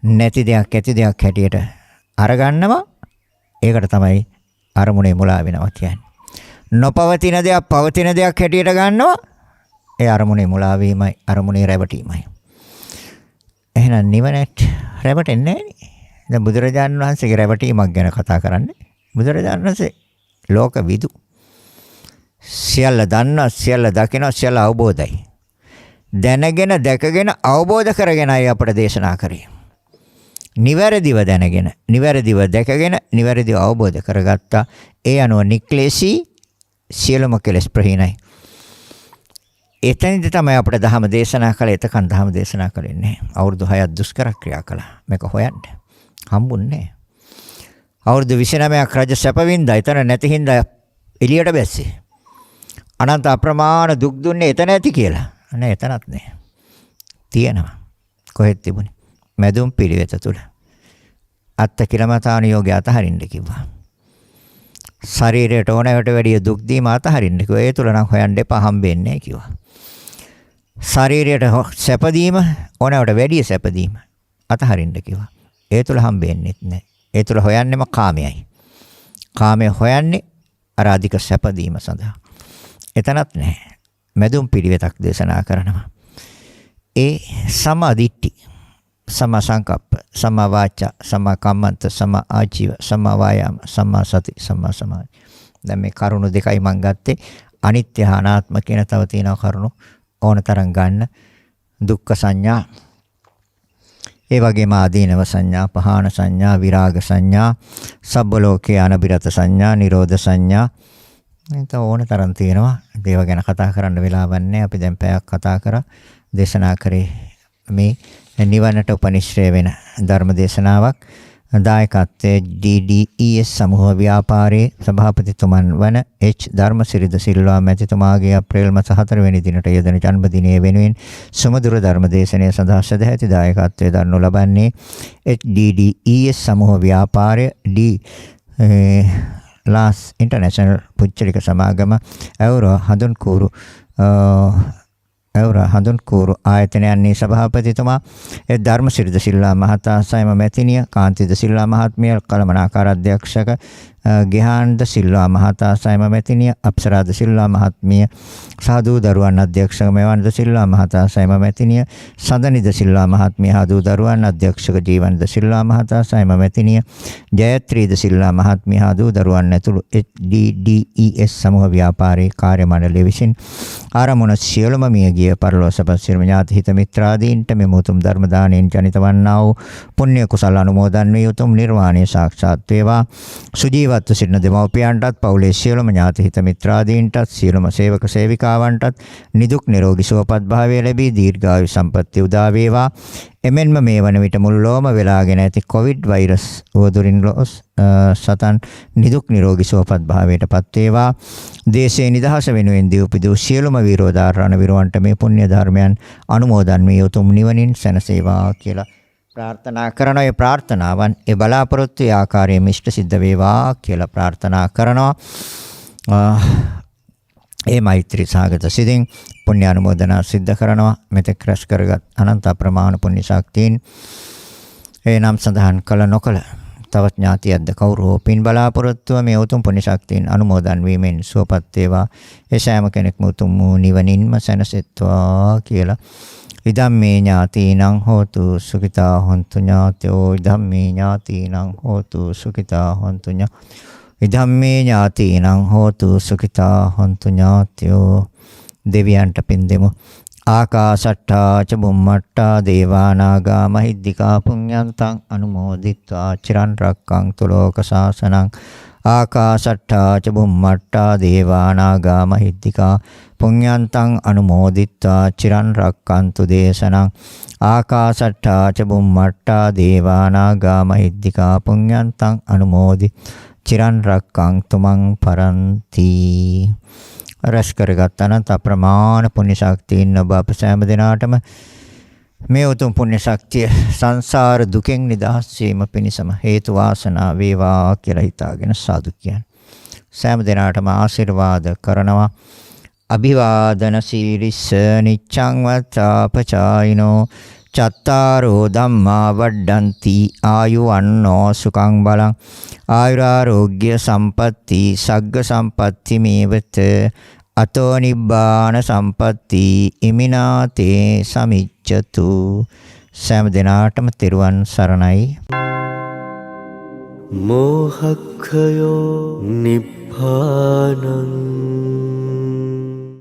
නැති දෙයක් ඇති දෙයක් හැටියට අරගන්නවා. ඒකට තමයි අරමුණේ මුලා වෙනවා කියන්නේ. නොපවතින දෙයක් පවතින දෙයක් හැටියට ගන්නවා. ඒ අරමුණේ මුලා වීමයි, අරමුණේ රැවටීමයි. එහෙනම් නිවනට රැවටෙන්නේ නැහැ. දැන් බුදුරජාණන් වහන්සේගේ රැවටීමක් ගැන කතා කරන්නේ. බුදුරජාණන් වහන්සේ ලෝක විදු. සියල්ල දන්නා, සියල්ල දකිනවා, සියල්ල අවබෝධයි. දැනගෙන, දැකගෙන, අවබෝධ කරගෙනයි අපට දේශනා කරේ. නිවැරදිව දැනගෙන, නිවැරදිව දැකගෙන, නිවැරදිව අවබෝධ කරගත්තා. ඒ අනුව නික්ලේශී සියලුම කෙලෙස් ප්‍රහීනයි. එතනදි තමයි අපිට ධර්ම දේශනා කළේ. එතකන් ධර්ම දේශනා කළේ නැහැ. අවුරුදු 6ක් දුෂ්කර ක්‍රියා කළා. මේක හොයන්න. හම්බුන්නේ නැහැ. අවුරුදු 29ක් රජ සැපවින්දා. එතන නැති හින්දා එළියට බැස්සේ. අනන්ත අප්‍රමාණ දුක් දුන්නේ එතන ඇති කියලා. නෑ, එතනත් නෑ. තියෙනවා. කොහෙද තිබුණේ? මැදුම් පිළිවෙත තුල. අත්ත කිලමතාන යෝගය අතහරින්න කිව්වා. ශරීරයට ඕනෑවට වැඩිය දුක් දීම අතහරින්න කිව්වා. ඒ තුල නම් හොයන්න එපා, හම්බෙන්නේ නැහැ කිව්වා. ශරීරයට සැපදීම ඕනෑවට වැඩිය සැපදීම අතහරින්න කිව්වා. ඒ තුල හම්බෙන්නේ නැහැ. ඒ තුල හොයන්නේම කාමයයි. කාමය හොයන්නේ අර අධික සැපදීම සඳහා. එතනත් නැහැ. මැදුම් පිළිවෙතක් දේශනා කරනවා. ඒ සමාධිට්ඨි, සමා සංකප්ප, සමා වාචා, සමා කම්මන්ත, සමා ආජීව, සමා වායාම, සමා සති, සමා සමාධි. දැන් මේ කරුණු දෙකයි මම ගත්තේ. අනිත්‍ය හා අනාත්ම කියන තව තියෙන කරුණු ඕන තරම් ගන්න. දුක්ඛ සංඥා, ඒ වගේම ආදීනව සංඥා, පහාන සංඥා, විරාග සංඥා, සබ්බ ලෝකේ අනබිරත සංඥා, නිරෝධ සංඥා. එතන ඕන තරම් තියෙනවා. ඒව ගැන කතා කරන්න වෙලාවක් නැහැ. අපි දැන් පැයක් කතා කරා. දේශනා කරේ මේ නිවනට උපනිශ්‍රේ වෙන ධර්ම දේශනාවක්. දායකත්වයේ DDES සමූහ ව්‍යාපාරයේ සභාපතිතුමන් වන H ධර්මසිරිද සිල්වා මැතිතුමාගේ අප්‍රේල් මාස 4 වෙනි දිනට යෙදෙන ජන්මදිනය වෙනුවෙන් සුමధుර ධර්ම දේශනය සඳහා සදැහැති දායකත්වයේ දරනු ලබන්නේ HDDES සමූහ ව්‍යාපාරය D ලාස් ඉන්ටර්නැෂනල් පුච්චලික සමාගම ඇවුර හඳුන්කూరు ආයතනයන්හි සභාපතිතුමා ඒ ධර්මසිරිද සිල්වා මහතා සයම මැතිණිය කාන්තිද සිල්වා මහත්මිය කළමනාකාර අධ්‍යක්ෂක ගෙහාන්ද සිල්වා මහතා සයම මැතිණිය අප්සරාද සිල්වා මහත්මිය සාදු දරුවන් අධ්‍යක්ෂක මෙවන්ද සිල්වා මහතා සයම මැතිණිය සඳනිද සිල්වා මහත්මිය හාදු දරුවන් අධ්‍යක්ෂක ජීවන්ද සිල්වා මහතා සයම මැතිණිය ජයත්‍රීද සිල්වා මහත්මිය හාදු දරුවන් ඇතුළු HDDES සමූහ ව්‍යාපාරී කාර්ය මණ්ඩලය විසින් ආරමුණ සියලුම මියගිය පරලෝසප සියලුම ඥාති හිත මිත්‍රාදීන්ට මෙම උතුම් ධර්ම දාණයෙන් ජනිත වන්නා වූ පුණ්‍ය කුසල අනුමෝදන් වේ උතුම් නිර්වාණය සාක්ෂාත් වේවා. සුජීවත්ව සිටින දෙමව්පියන්ටත් පවුලේ සියලුම ඥාති හිත මිත්‍රාදීන්ටත් සියලුම සේවක සේවිකාවන්ටත් නිදුක් නිරෝගී සුවපත් භාවය ලැබී දීර්ඝායු සම්පන්නිය උදා වේවා. එමෙන්ම මේ වන විට මුළු ලෝම වෙලාගෙන ඇති කොවිඩ් වෛරස් වදුරින් සතන් නිදුක් නිරෝගී සුවපත් භාවයට පත් වේවා. දේශේ නිදහස වෙනුවෙන් දීපිදු සියලුම විරෝධාරණ විරවන්ට මේ පුණ්‍ය ධර්මයන් අනුමෝදන් වී උතුම් නිවනින් සැනසේවා කියලා ප්‍රාර්ථනා කරන ඒ ප්‍රාර්ථනාවන් ඒ බලාපොරොත්තු ආකාරයෙන් ඉෂ්ට සිද්ධ වේවා කියලා ප්‍රාර්ථනා කරනවා. ඒ මෛත්‍රී සාගත සිතින් පුණ්‍ය අනුමෝදනා සිද්ධ කරනවා. මෙතෙක් රැස් කරගත් අනන්ත අප්‍රමාණ පුණ්‍ය ශක්තියින් ඒ නම් සඳහන් කළ නොකළ තවත් ඥාතියක්ද කවුරු පින් බලාපොරොත්තුව මේ උතුම් පුණ්‍ය ශක්තියින් අනුමෝදන් වීමෙන් සුවපත් වේවා. ඒ සෑම කෙනෙක්ම උතුම් නිවනින්ම සැනසෙත්වා කියලා ඉදම්මේ ඥාතිනං හෝතු සුඛිතා හොන්තු ඥාතයෝ ඉදම්මේ ඥාතිනං හෝතු සුඛිතා හොන්තු ඉදම්මේ ඥාතිනං හෝතු සුඛිතා හොන්තු ඥාතයෝ. දෙවියන්ට පින් දෙමු. ආකාශට්ටා ච බුම්මට්ටා දේවා නාග මහිද්దికා පුඤ්ඤන්තං අනුමෝදිත්වා චිරන් රැක්කන්තු ලෝක සාසනං. ආකාශට්ටා ච බුම්මට්ටා දේවා නාග මහිද්దికා පුඤ්ඤන්තං අනුමෝදිත්වා චිරන් රැක්කන්තු දේශනං. ආකාශට්ටා ච බුම්මට්ටා දේවා නාග මහිද්దికා පුඤ්ඤන්තං අනුමෝදි චිරන් රැක්කන්තු මං පරන්ති. රැස් කරගත් අනන්ත අප්‍රමාණ පුණ්‍ය ශක්තියින් ඔබ අප සෑම දිනාටම මේ උතුම් පුණ්‍ය ශක්තිය සංසාර දුකෙන් නිදහස් වීම පිණිසම හේතු වාසනා වේවා කියලා හිතාගෙන සාදු කියන්නේ. සෑම දිනාටම ආශිර්වාද කරනවා. අභිවාදන සීලිස්ස නිච්ඡං වත්තාපචායිනෝ චත්තාරෝ ධම්මා වඩ්ඩಂತಿ ආයුවන්නෝ සුඛං බලං ආයුරාෝග්‍ය සම්පatti සග්ග සම්පatti මේවත අතෝ නිබ්බාන සම්පatti ඉමිනාතේ සමිච්ඡතු. සෑම දිනාටම තෙරුවන් සරණයි. මෝහක්ඛයෝ නිබ්බානං